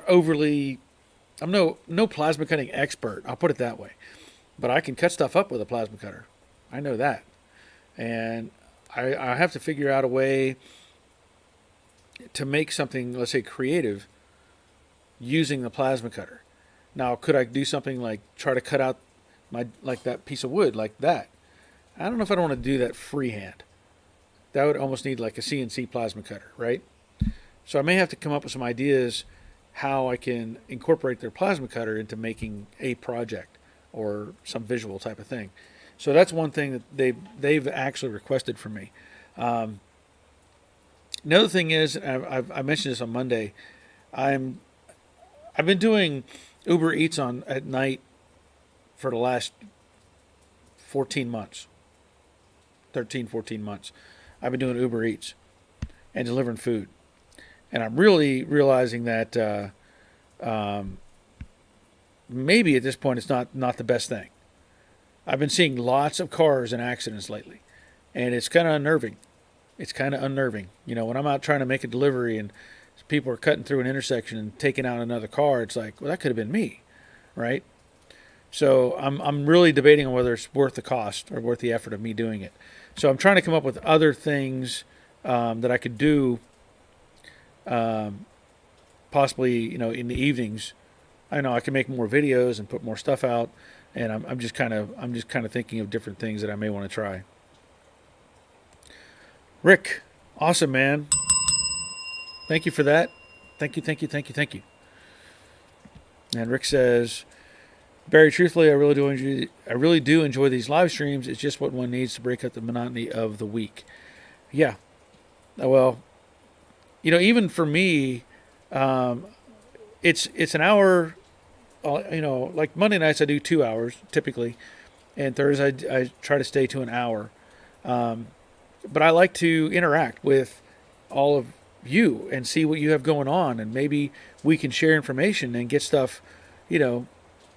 plasma cutting expert. I'll put it that way, but I can cut stuff up with a plasma cutter. I know that, and I have to figure out a way to make something, let's say, creative using the plasma cutter. Now, could I do something like try to cut out that piece of wood like that? I don't know if I don't want to do that freehand. That would almost need like a CNC plasma cutter, right? So I may have to come up with some ideas how I can incorporate their plasma cutter into making a project or some visual type of thing. So that's one thing that they've actually requested from me. Um, Another thing is, I mentioned this on Monday. I'm I've been doing Uber Eats on at night for the last 14 months, 13, 14 months. I've been doing Uber Eats and delivering food, and I'm really realizing that maybe at this point it's not the best thing. I've been seeing lots of cars in accidents lately, and it's kind of unnerving. It's kind of unnerving. You know, when I'm out trying to make a delivery and people are cutting through an intersection and taking out another car, it's like, well, that could have been me, right? So I'm really debating on whether it's worth the cost or worth the effort of me doing it. So I'm trying to come up with other things that I could do, possibly, you know, in the evenings. I know I can make more videos and put more stuff out, and I'm just kind of thinking of different things that I may want to try. Rick, awesome, man. Thank you for that. Thank you, thank you, thank you, thank you. And Rick says, Barry, truthfully, I really do enjoy these live streams. It's just what one needs to break up the monotony of the week. Yeah. Well, you know, even for me, it's an hour. You know, like Monday nights I do 2 hours typically, and Thursday I try to stay to an hour. But I like to interact with all of you and see what you have going on, and maybe we can share information and get stuff, you know,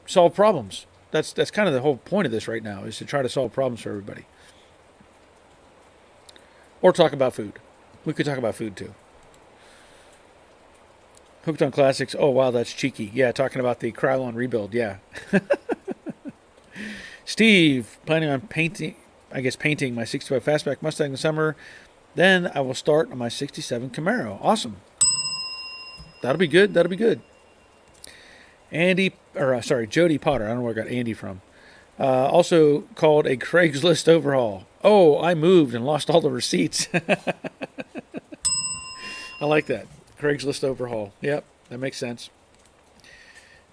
solve problems. That's kind of the whole point of this right now, is to try to solve problems for everybody. Or talk about food. We could talk about food too. Hooked on Classics. Oh, wow, that's cheeky. Yeah, talking about the Krylon rebuild. Yeah. Steve, planning on painting my 65 Fastback Mustang this summer. Then I will start on my 67 Camaro. Awesome. That'll be good. That'll be good. Jody Potter. I don't know where I got Andy from. Also called a Craigslist overhaul. Oh, I moved and lost all the receipts. I like that. Craigslist overhaul. Yep, that makes sense.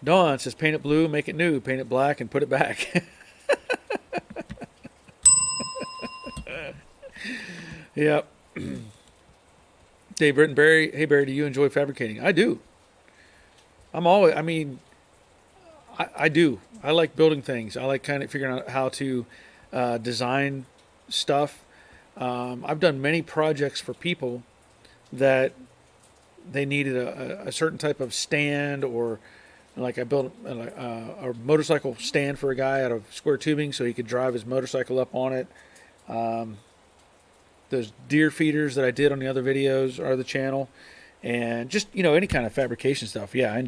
Dawn says, paint it blue, make it new. Paint it black and put it back. Yep. Dave Brittenberry. Hey, Barry, do you enjoy fabricating? I do. I do. I like building things. I like kind of figuring out how to design stuff. I've done many projects for people that they needed a certain type of stand, or like I built a motorcycle stand for a guy out of square tubing so he could drive his motorcycle up on it. Those deer feeders that I did on the other videos are the channel, and just, you know, any kind of fabrication stuff. Yeah,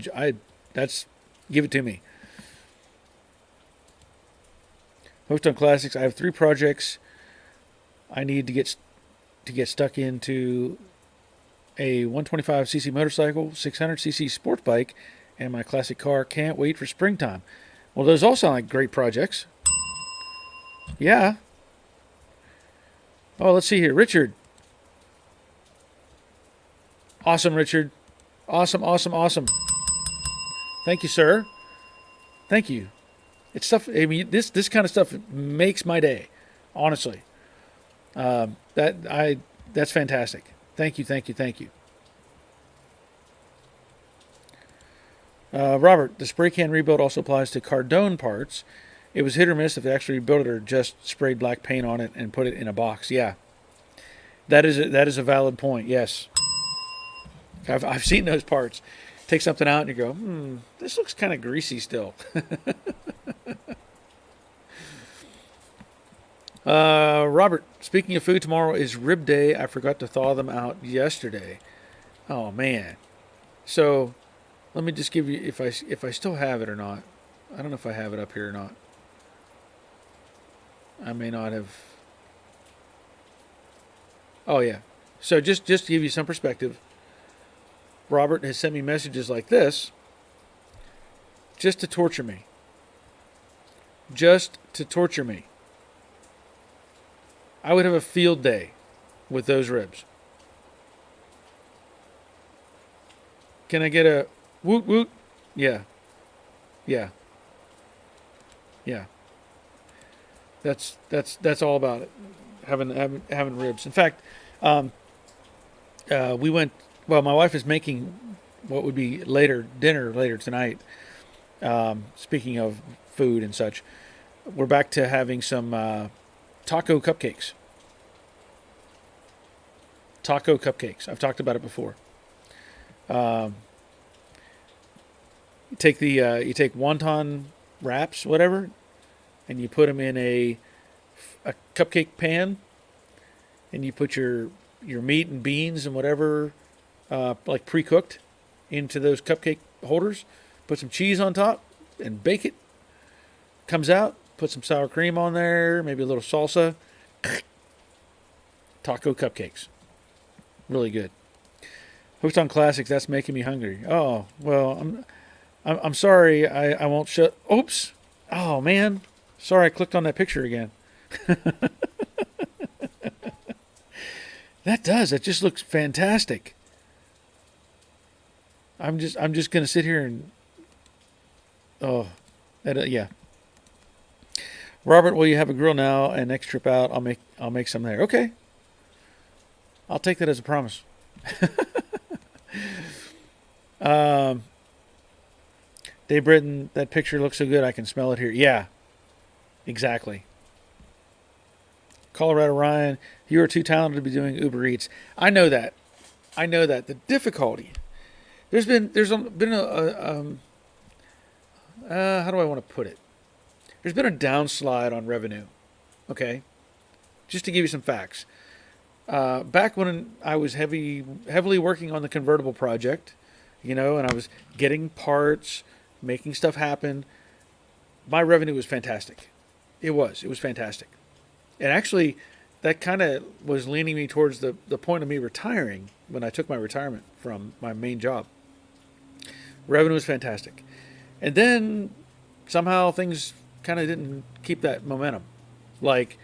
that's, give it to me. Hooked on Classics. I have 3 projects I need to get stuck into: a 125cc motorcycle, 600cc sports bike, and my classic car. Can't wait for springtime. Well, those all sound like great projects. Yeah. Oh, let's see here. Richard. Awesome, Richard. Awesome, awesome, awesome. Thank you, sir. Thank you. It's stuff. I mean, this kind of stuff makes my day, honestly. That's fantastic. Thank you, thank you, thank you. Robert, the spray can rebuild also applies to Cardone parts. It was hit or miss if they actually rebuilt it or just sprayed black paint on it and put it in a box. Yeah, that is a valid point. Yes, I've seen those parts. Take something out and you go, this looks kind of greasy still. Robert, speaking of food, tomorrow is rib day. I forgot to thaw them out yesterday. Oh man. So let me just give you, if I still have it or not. I don't know if I have it up here or not. I may not have. Oh yeah. So just to give you some perspective, Robert has sent me messages like this just to torture me. Just to torture me. I would have a field day with those ribs. Can I get a woot woot? Yeah, yeah, yeah. That's all about it. Having ribs. In fact, um, we went. Well, my wife is making what would be later dinner later tonight. Speaking of food and such, we're back to having some taco cupcakes. Taco cupcakes. I've talked about it before. Um, you take wonton wraps, whatever, and you put them in a cupcake pan, and you put your meat and beans and whatever like pre-cooked into those cupcake holders. Put some cheese on top and bake it. Comes out. Put some sour cream on there, maybe a little salsa. Taco cupcakes. Really good. Hooked on classics. That's making me hungry. Oh well, I'm sorry. I won't shut. Oops. Oh man. Sorry, I clicked on that picture again. That does. That just looks fantastic. I'm just gonna sit here and oh, that yeah. Robert, will you have a grill now? And next trip out, I'll make some there. Okay, I'll take that as a promise. um, Dave Britton, that picture looks so good. I can smell it here. Yeah, exactly. Colorado Ryan, you are too talented to be doing Uber Eats. I know that. I know that. The difficulty. There's been how do I want to put it? There's been a downslide on revenue. Okay, just to give you some facts. Back when I was heavily working on the convertible project, and I was getting parts, making stuff happen, my revenue was fantastic. It was fantastic. And actually, that kind of was leaning me towards the point of me retiring when I took my retirement from my main job. Revenue was fantastic. And then somehow things kind of didn't keep that momentum. Like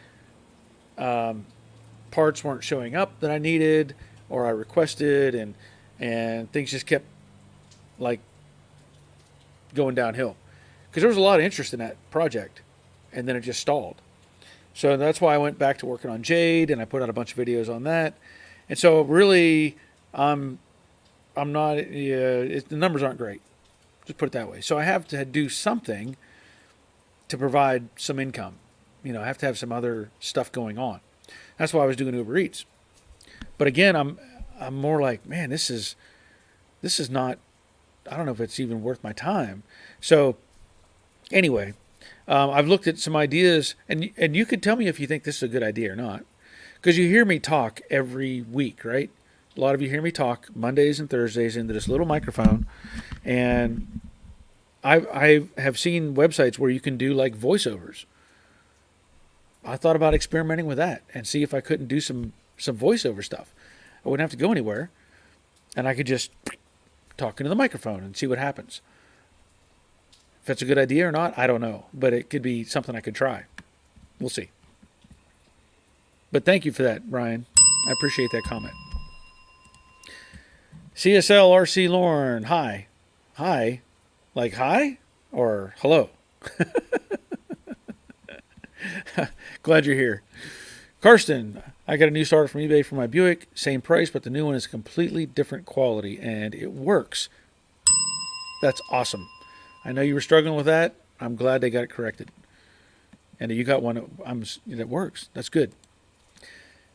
parts weren't showing up that I needed or I requested, and things just kept like going downhill. Because there was a lot of interest in that project, and then it just stalled. So that's why I went back to working on Jade, and I put out a bunch of videos on that. And so really, I'm not. The numbers aren't great. Just put it that way. So I have to do something to provide some income. I have to have some other stuff going on. That's why I was doing Uber Eats. But again, I'm more like, man, this is not. I don't know if it's even worth my time. So anyway, I've looked at some ideas, and you could tell me if you think this is a good idea or not, because you hear me talk every week, right? A lot of you hear me talk Mondays and Thursdays into this little microphone, and I have seen websites where you can do like voiceovers. I thought about experimenting with that and see if I couldn't do some voiceover stuff. I wouldn't have to go anywhere, and I could just talk into the microphone and see what happens. If that's a good idea or not, I don't know, but it could be something I could try. We'll see. But thank you for that, Ryan. I appreciate that comment. CSL RC Lorne, hi. Hi? Like hi? Or hello? Glad you're here. Karsten, I got a new starter from eBay for my Buick. Same price, but the new one is completely different quality, and it works. That's awesome. I know you were struggling with that. I'm glad they got it corrected. And you got one that works. That's good.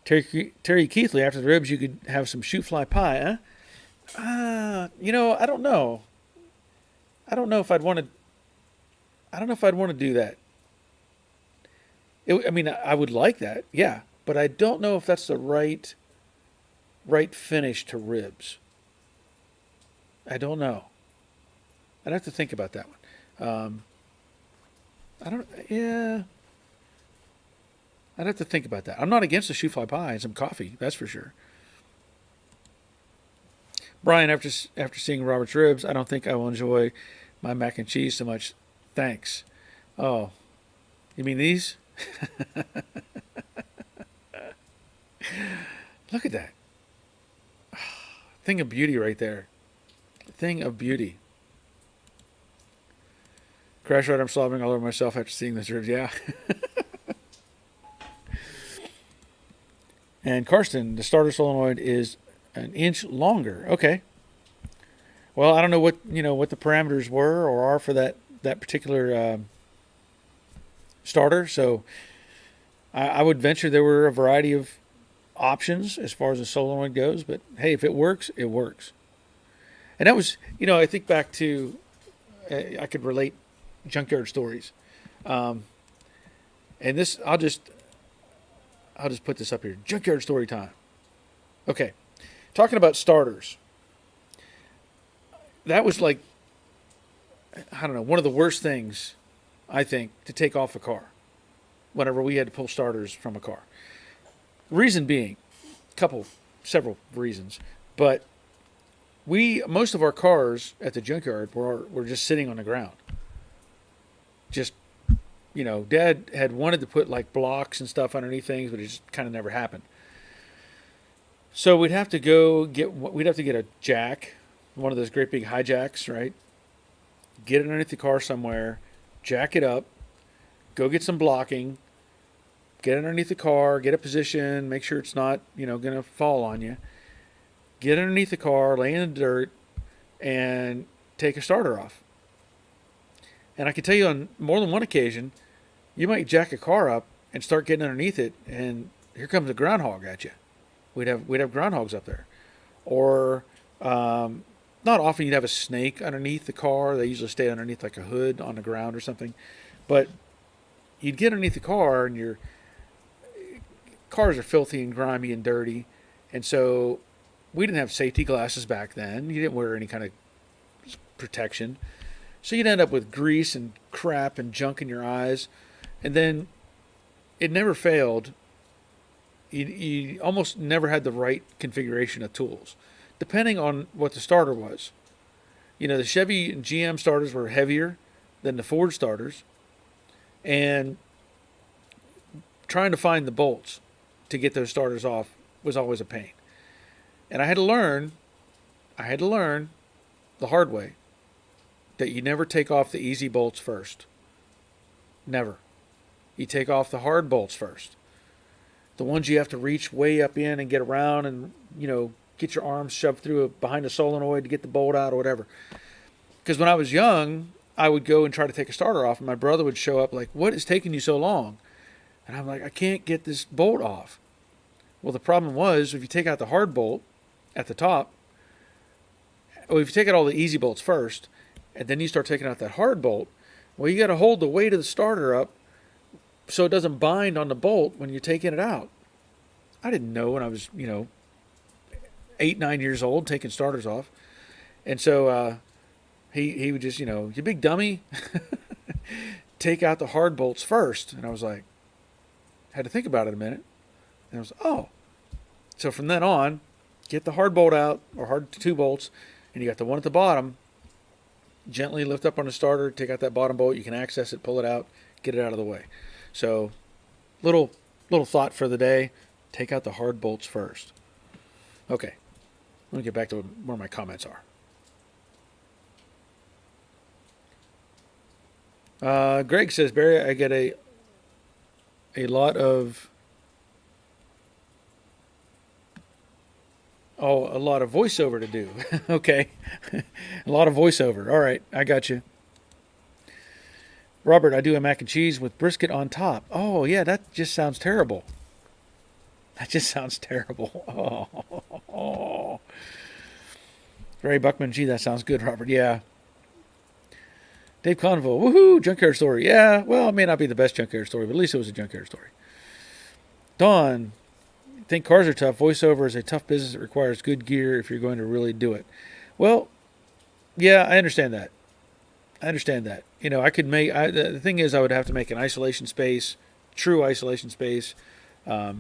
Terry Keithley, after the ribs, you could have some shoot fly pie, huh? I don't know. I don't know if I'd want to do that. I would like that, yeah, but I don't know if that's the right finish to ribs. I don't know. I'd have to think about that one. Yeah. I'd have to think about that. I'm not against a shoe fly pie and some coffee, that's for sure. Brian, after seeing Robert's ribs, I don't think I will enjoy my mac and cheese so much. Thanks. Oh, you mean these? Look at that. Thing of beauty right there. Thing of beauty. Crash right, I'm slobbering all over myself after seeing this. Yeah. And Karsten, the starter solenoid is an inch longer. Okay. Well, I don't know what the parameters were or are for that particular starter. So I would venture there were a variety of options as far as the solenoid goes. But hey, if it works, it works. And that was, I think back to I could relate junkyard stories. And this, I'll just put this up here. Junkyard story time. Okay. Talking about starters. That was like, I don't know, one of the worst things, I think, to take off a car whenever we had to pull starters from a car. Reason being, several reasons, but most of our cars at the junkyard were just sitting on the ground. Just, Dad had wanted to put like blocks and stuff underneath things, but it just kind of never happened. So we'd have to get a jack, one of those great big high jacks, right? Get it underneath the car somewhere, jack it up, go get some blocking, get underneath the car, get a position, make sure it's not, going to fall on you. Get underneath the car, lay in the dirt, and take a starter off. And I can tell you on more than one occasion, you might jack a car up and start getting underneath it, and here comes a groundhog at you. We'd have groundhogs up there. Or not often you'd have a snake underneath the car. They usually stay underneath like a hood on the ground or something. But you'd get underneath the car, and your cars are filthy and grimy and dirty. And so we didn't have safety glasses back then. You didn't wear any kind of protection. So you'd end up with grease and crap and junk in your eyes. And then it never failed. You almost never had the right configuration of tools, depending on what the starter was. The Chevy and GM starters were heavier than the Ford starters. And trying to find the bolts to get those starters off was always a pain. And I had to learn the hard way that you never take off the easy bolts first. Never. You take off the hard bolts first. The ones you have to reach way up in and get around and, get your arms shoved through behind a solenoid to get the bolt out or whatever. Because when I was young, I would go and try to take a starter off, and my brother would show up like, "What is taking you so long?" And I'm like, "I can't get this bolt off." Well, the problem was, if you take out the hard bolt at the top, or if you take out all the easy bolts first, and then you start taking out that hard bolt, well, you got to hold the weight of the starter up so it doesn't bind on the bolt when you're taking it out. I didn't know when I was, 8, 9 years old, taking starters off. And so he would just, you big dummy, take out the hard bolts first. And I was like, had to think about it a minute. And I was, oh. So from then on, get the hard bolt out, or hard 2 bolts, and you got the one at the bottom. Gently lift up on the starter, take out that bottom bolt. You can access it, pull it out, get it out of the way. So little thought for the day, take out the hard bolts first. Okay, let me get back to where my comments are. Greg says, Barry, I get a lot of voiceover to do. Okay. A lot of voiceover. All right. I got you. Robert, I do a mac and cheese with brisket on top. Oh, yeah. That just sounds terrible. That just sounds terrible. Oh. Ray Buckman, gee, that sounds good, Robert. Yeah. Dave Conville, woohoo, junkyard story. Yeah, well, it may not be the best junkyard story, but at least it was a junkyard story. Dawn, think cars are tough. Voiceover is a tough business. It requires good gear if you're going to really do it. Well, yeah, I understand that. I could make, the thing is I would have to make an isolation space, true isolation space. But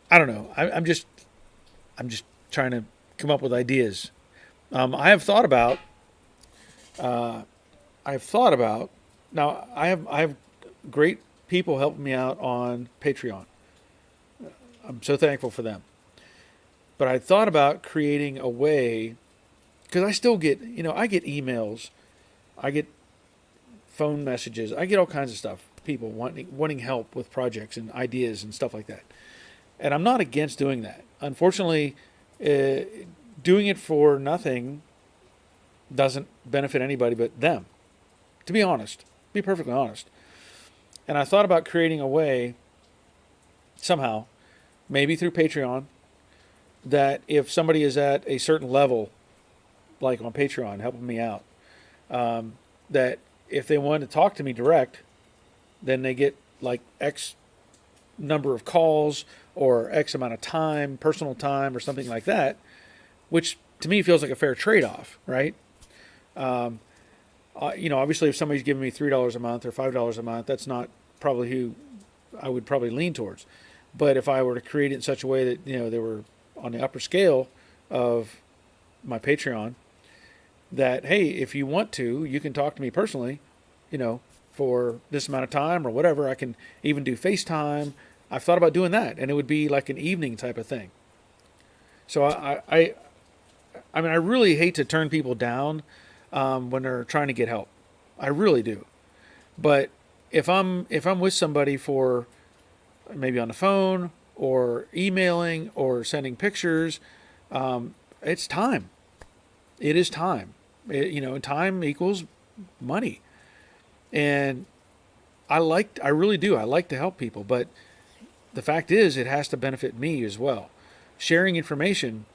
I don't know. I'm just trying to come up with ideas. I have thought about, now I have great people helping me out on Patreon. I'm so thankful for them. But I thought about creating a way, because I still get, I get emails, I get phone messages, I get all kinds of stuff. People wanting help with projects and ideas and stuff like that. And I'm not against doing that. Unfortunately, uh, doing it for nothing doesn't benefit anybody but them. To be honest, be perfectly honest. And I thought about creating a way somehow, maybe through Patreon, that if somebody is at a certain level, like on Patreon, helping me out, that if they want to talk to me direct, then they get like X number of calls or X amount of time, personal time, or something like that, which to me feels like a fair trade-off, right? Um, Obviously, if somebody's giving me $3 a month or $5 a month, that's not probably who I would probably lean towards. But if I were to create it in such a way that they were on the upper scale of my Patreon, that hey, if you want to, you can talk to me personally, for this amount of time or whatever. I can even do FaceTime. I've thought about doing that, and it would be like an evening type of thing. So I mean, I really hate to turn people down when they're trying to get help. I really do. But if I'm with somebody for maybe on the phone or emailing or sending pictures, it's time. It is time. Time equals money, and I really do. I like to help people, but the fact is, it has to benefit me as well. Sharing information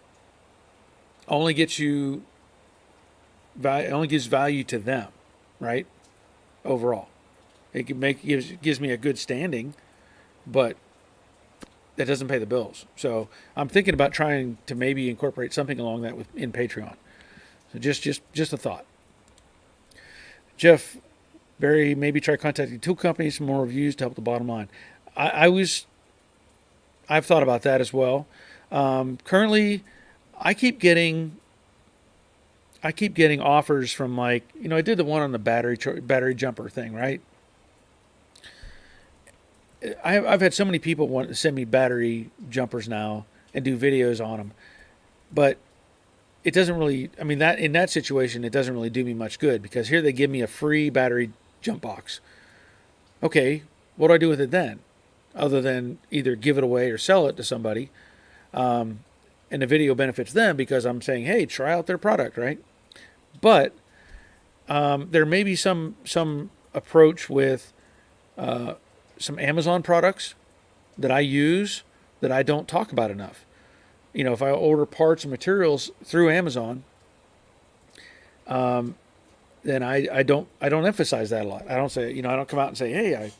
only gets you only gives value to them, right? Overall, it can gives me a good standing, but that doesn't pay the bills. So I'm thinking about trying to maybe incorporate something along that in Patreon. So just a thought. Jeff Barry, maybe try contacting tool companies for more reviews to help the bottom line. I've thought about that as well. Currently, I keep getting offers from I did the one on the battery jumper thing, right? I've had so many people want to send me battery jumpers now and do videos on them, but it doesn't really. I mean, that in that situation, it doesn't really do me much good because here they give me a free battery jump box. Okay, what do I do with it then? Other than either give it away or sell it to somebody, and the video benefits them because I'm saying, hey, try out their product, right? But there may be some approach with some Amazon products that I use that I don't talk about enough. If I order parts and materials through Amazon, then I don't emphasize that a lot. I don't say, I don't come out and say, hey,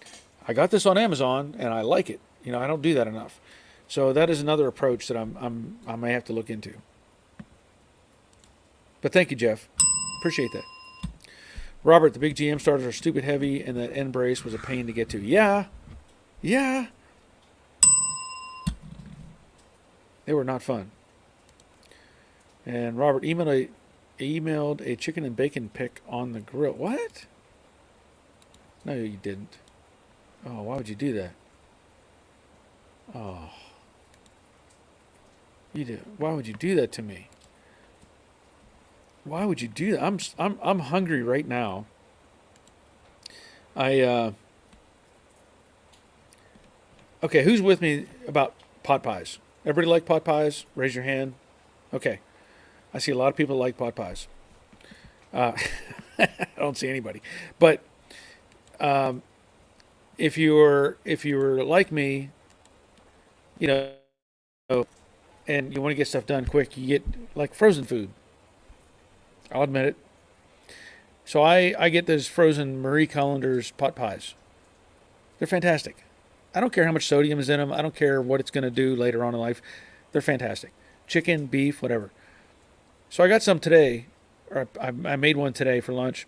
I got this on Amazon and I like it. I don't do that enough. So that is another approach that I may have to look into. But thank you, Jeff. Appreciate that. Robert, the big GM starters are stupid heavy, and that end brace was a pain to get to. Yeah. They were not fun. And Robert emailed a chicken and bacon pic on the grill. What? No, you didn't. Oh, why would you do that? Oh, you did. Why would you do that to me? Why would you do that? I'm hungry right now. Okay, who's with me about pot pies? Everybody like pot pies? Raise your hand. Okay, I see a lot of people like pot pies. I don't see anybody, but if you were like me, and you want to get stuff done quick, you get like frozen food. I'll admit it. So I get those frozen Marie Callender's pot pies. They're fantastic. I don't care how much sodium is in them. I don't care what it's going to do later on in life. They're fantastic. Chicken, beef, whatever. So I got some today, or I made one today for lunch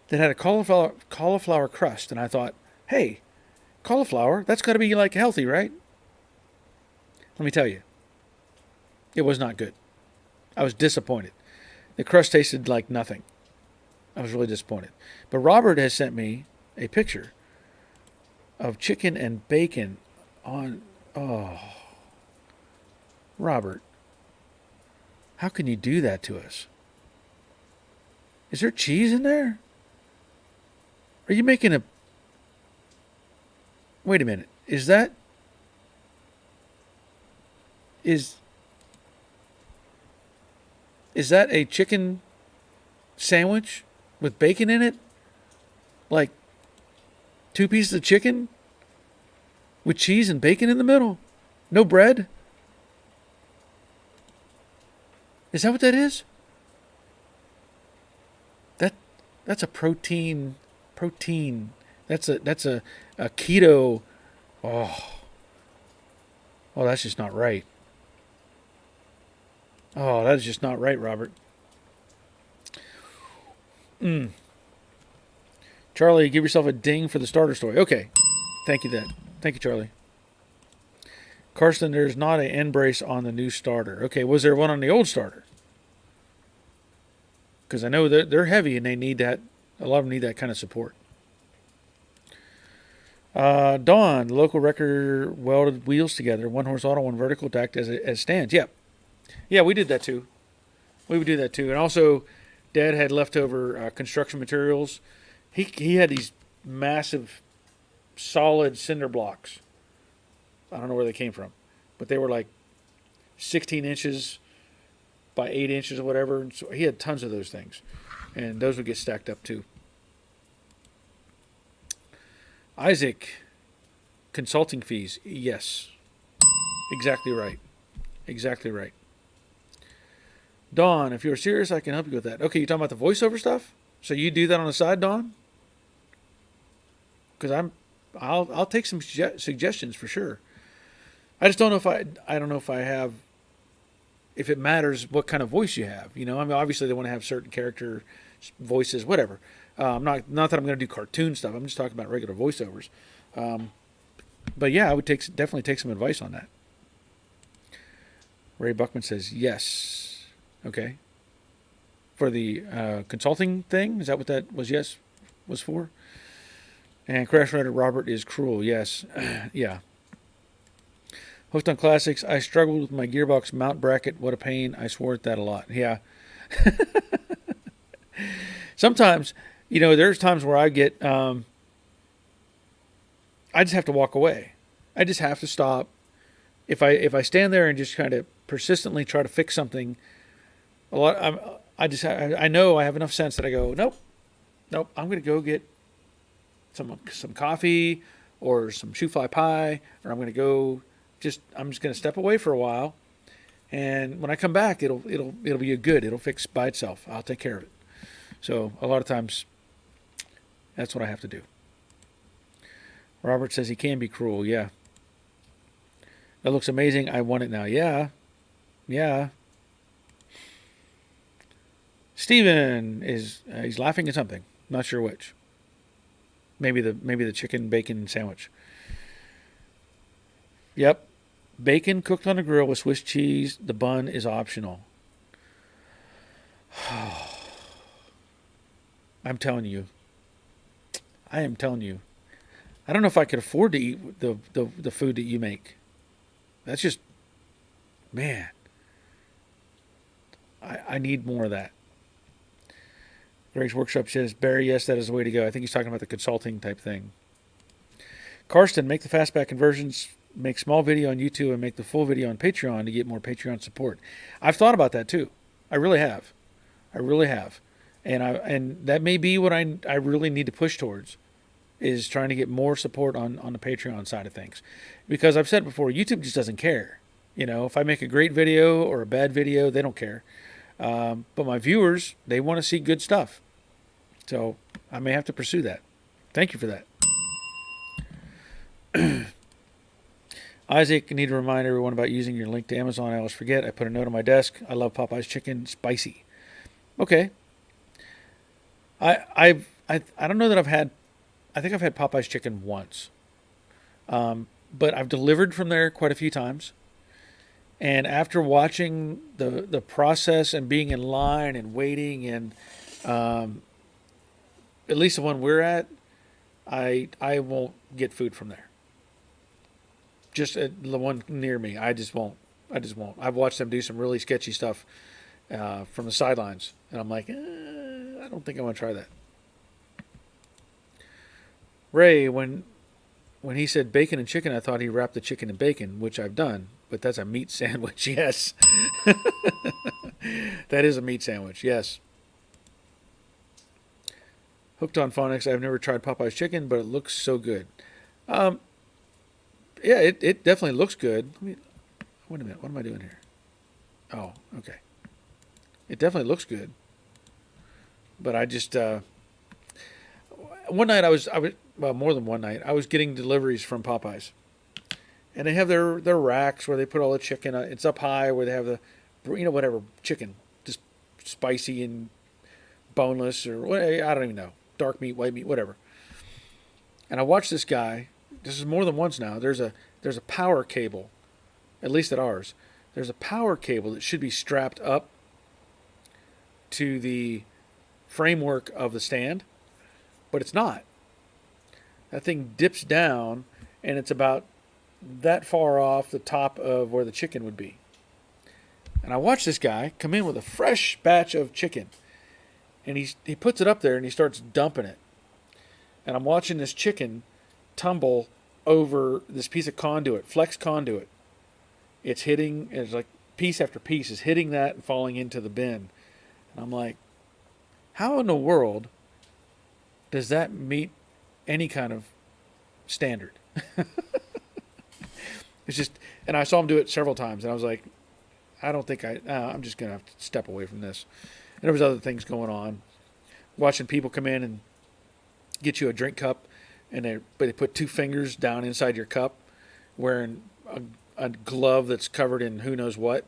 that had a cauliflower crust, and I thought, hey, cauliflower, that's got to be like healthy, right? Let me tell you, it was not good. I was disappointed. The crust tasted like nothing. I was really disappointed. But Robert has sent me a picture of chicken and bacon on Oh, Robert, how can you do that to us? Is there cheese in there? Are you making a... Wait a minute. Is is that a chicken sandwich with bacon in it? Like two pieces of chicken with cheese and bacon in the middle? No bread? Is that what that is? That that's a protein. That's a keto. Oh, oh, that's just not right. Oh, that is just not right, Robert. Mm. Charlie, give yourself a ding for the starter story. Okay, thank you, Thank you, Charlie. Karsten, there's not an end brace on the new starter. Okay, was there one on the old starter? Because I know they're heavy and they need that. A lot of them need that kind of support. Dawn, local wrecker welded wheels together, one horse auto, one vertical, tacked as stands. Yep. Yeah, we did that too. We would do that too. And also, Dad had leftover construction materials. He had these massive, solid cinder blocks. I don't know where they came from, but they were like 16 inches by 8 inches or whatever. And so he had tons of those things, and those would get stacked up too. Isaac, consulting fees. Yes, exactly right. Exactly right. Dawn, if you're serious, I can help you with that. Okay, you talking about the voiceover stuff? So you do that on the side, Dawn? Because I'll take some suggestions for sure. I just don't know if I have, if it matters what kind of voice you have. You know, I mean, obviously they want to have certain character voices, whatever. Not that I'm going to do cartoon stuff. I'm just talking about regular voiceovers. But yeah, I would definitely take some advice on that. Ray Buckman says yes. Okay. For the consulting thing, is that what that was? Yes, was for. And Crash Rider Robert is cruel. Yes, yeah. Hooked on Classics. I struggled with my gearbox mount bracket. What a pain. I swore at that a lot. Yeah. Sometimes, there's times where I get, I just have to walk away. I just have to stop. If I stand there and just kind of persistently try to fix something, I know I have enough sense that I go, nope. I'm going to go get some coffee or some shoe fly pie, or I'm going to I'm just going to step away for a while, and when I come back, it'll be good. It'll fix by itself. I'll take care of it. So a lot of times, that's what I have to do. Robert says he can be cruel. Yeah. That looks amazing. I want it now. Yeah. Steven he's laughing at something. Not sure which. Maybe the chicken bacon sandwich. Yep. Bacon cooked on a grill with Swiss cheese. The bun is optional. I'm telling you. I am telling you. I don't know if I could afford to eat the food that you make. That's just, man. I need more of that. Greg's Workshop says, Barry, yes, that is the way to go. I think he's talking about the consulting type thing. Karsten, make the fastback conversions, make small video on YouTube, and make the full video on Patreon to get more Patreon support. I've thought about that too. I really have. And that may be what I really need to push towards, is trying to get more support on the Patreon side of things. Because I've said before, YouTube just doesn't care. If I make a great video or a bad video, they don't care. But my viewers, they want to see good stuff. So I may have to pursue that. Thank you for that. Isaac, I need to remind everyone about using your link to Amazon. I always forget. I put a note on my desk. I love Popeye's chicken, spicy. Okay. I don't know that I've had. I think I've had Popeye's chicken once. But I've delivered from there quite a few times. And after watching the process and being in line and waiting, and at least the one we're at, I won't get food from there. just the one near me. I just won't. I just won't. I've watched them do some really sketchy stuff from the sidelines, and I'm like, I don't think I want to try that. Ray, when he said bacon and chicken, I thought he wrapped the chicken in bacon, which I've done, but that's a meat sandwich. Yes, that is a meat sandwich. Yes. Hooked on phonics. I've never tried Popeye's chicken, but it looks so good. Um, yeah, it definitely looks good. Wait a minute. What am I doing here? Oh, okay. It definitely looks good. But I just one night I was well, more than one night I was getting deliveries from Popeyes, and they have their racks where they put all the chicken. It's up high where they have the whatever chicken, just spicy and boneless or what, I don't even know, dark meat, white meat, whatever. And I watched this guy. This is more than once now. There's a power cable, at least at ours. There's a power cable that should be strapped up to the framework of the stand, but it's not. That thing dips down, and it's about that far off the top of where the chicken would be. And I watched this guy come in with a fresh batch of chicken, and he puts it up there and he starts dumping it. And I'm watching this chicken tumble over this piece of conduit, flex conduit. It's like piece after piece is hitting that and falling into the bin. And I'm like, how in the world does that meet any kind of standard? It's just, and I saw him do it several times, and I was like, I don't think I'm just gonna have to step away from this. And there was other things going on, watching people come in and get you a drink cup, but they put two fingers down inside your cup, wearing a glove that's covered in who knows what,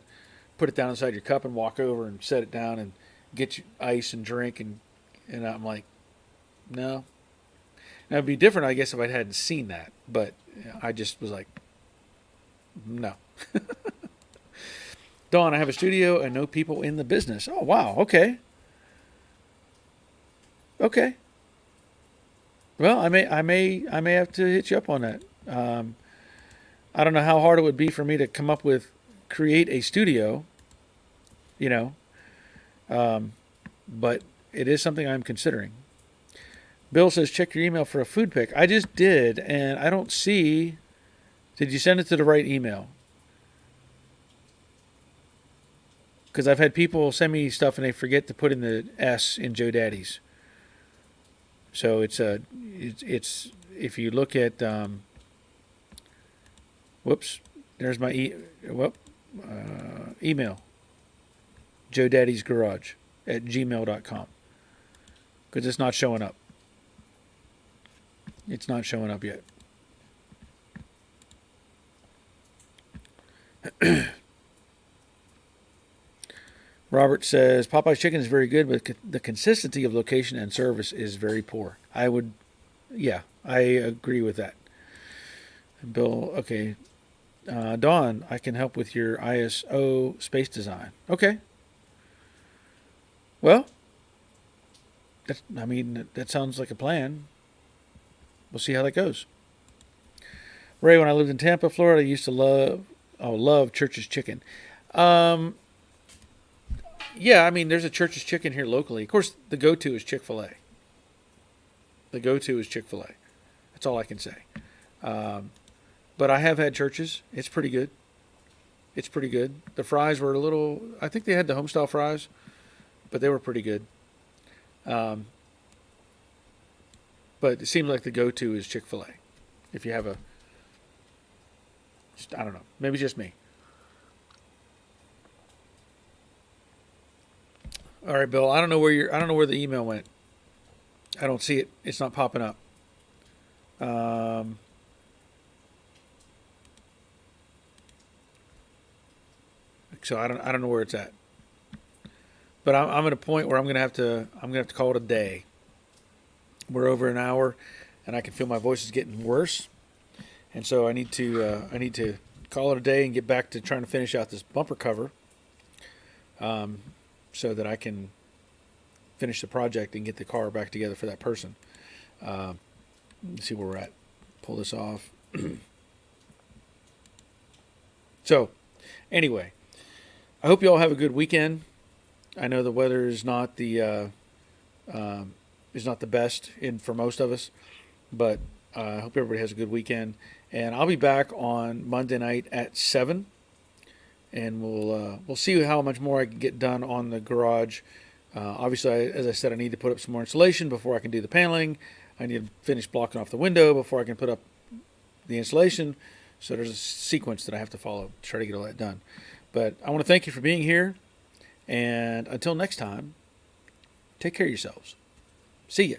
put it down inside your cup and walk over and set it down and get you ice and drink, and I'm like, no. Now it'd be different, I guess, if I hadn't seen that, but I just was like, no. Dawn, I have a studio and know people in the business. Oh wow, okay. Okay. Well, I may have to hit you up on that. I don't know how hard it would be for me to create a studio, you know, but it is something I'm considering. Bill says, check your email for a food pick. I just did, and I don't see. Did you send it to the right email? Because I've had people send me stuff and they forget to put in the S in Joe Daddy's. So it's if you look at whoops, there's my email, Joe Daddy's Garage at gmail.com, because it's not showing up. It's not showing up yet. Robert says, Popeye's chicken is very good, but the consistency of location and service is very poor. I agree with that. Bill, okay. Dawn, I can help with your ISO space design. Okay. Well, that sounds like a plan. We'll see how that goes. Ray, when I lived in Tampa, Florida, I used to love Church's Chicken. Yeah, there's a Church's Chicken here locally. Of course, the go-to is Chick-fil-A. That's all I can say. But I have had Church's. It's pretty good. The fries were I think they had the home-style fries, but they were pretty good. But it seems like the go-to is Chick-fil-A. If you have I don't know, maybe it's just me. All right, Bill. I don't know where the email went. I don't see it. It's not popping up. So I don't know where it's at. But I'm at a point where I'm gonna have to call it a day. We're over an hour, and I can feel my voice is getting worse, and so I need to call it a day and get back to trying to finish out this bumper cover, so that I can finish the project and get the car back together for that person. Let's see where we're at. Pull this off. So, anyway, I hope you all have a good weekend. I know the weather is not the best for most of us, but I hope everybody has a good weekend. And I'll be back on Monday night at 7, and we'll see how much more I can get done on the garage. Obviously, as I said, I need to put up some more insulation before I can do the paneling. I need to finish blocking off the window before I can put up the insulation. So there's a sequence that I have to follow to try to get all that done. But I want to thank you for being here. And until next time, take care of yourselves. See ya.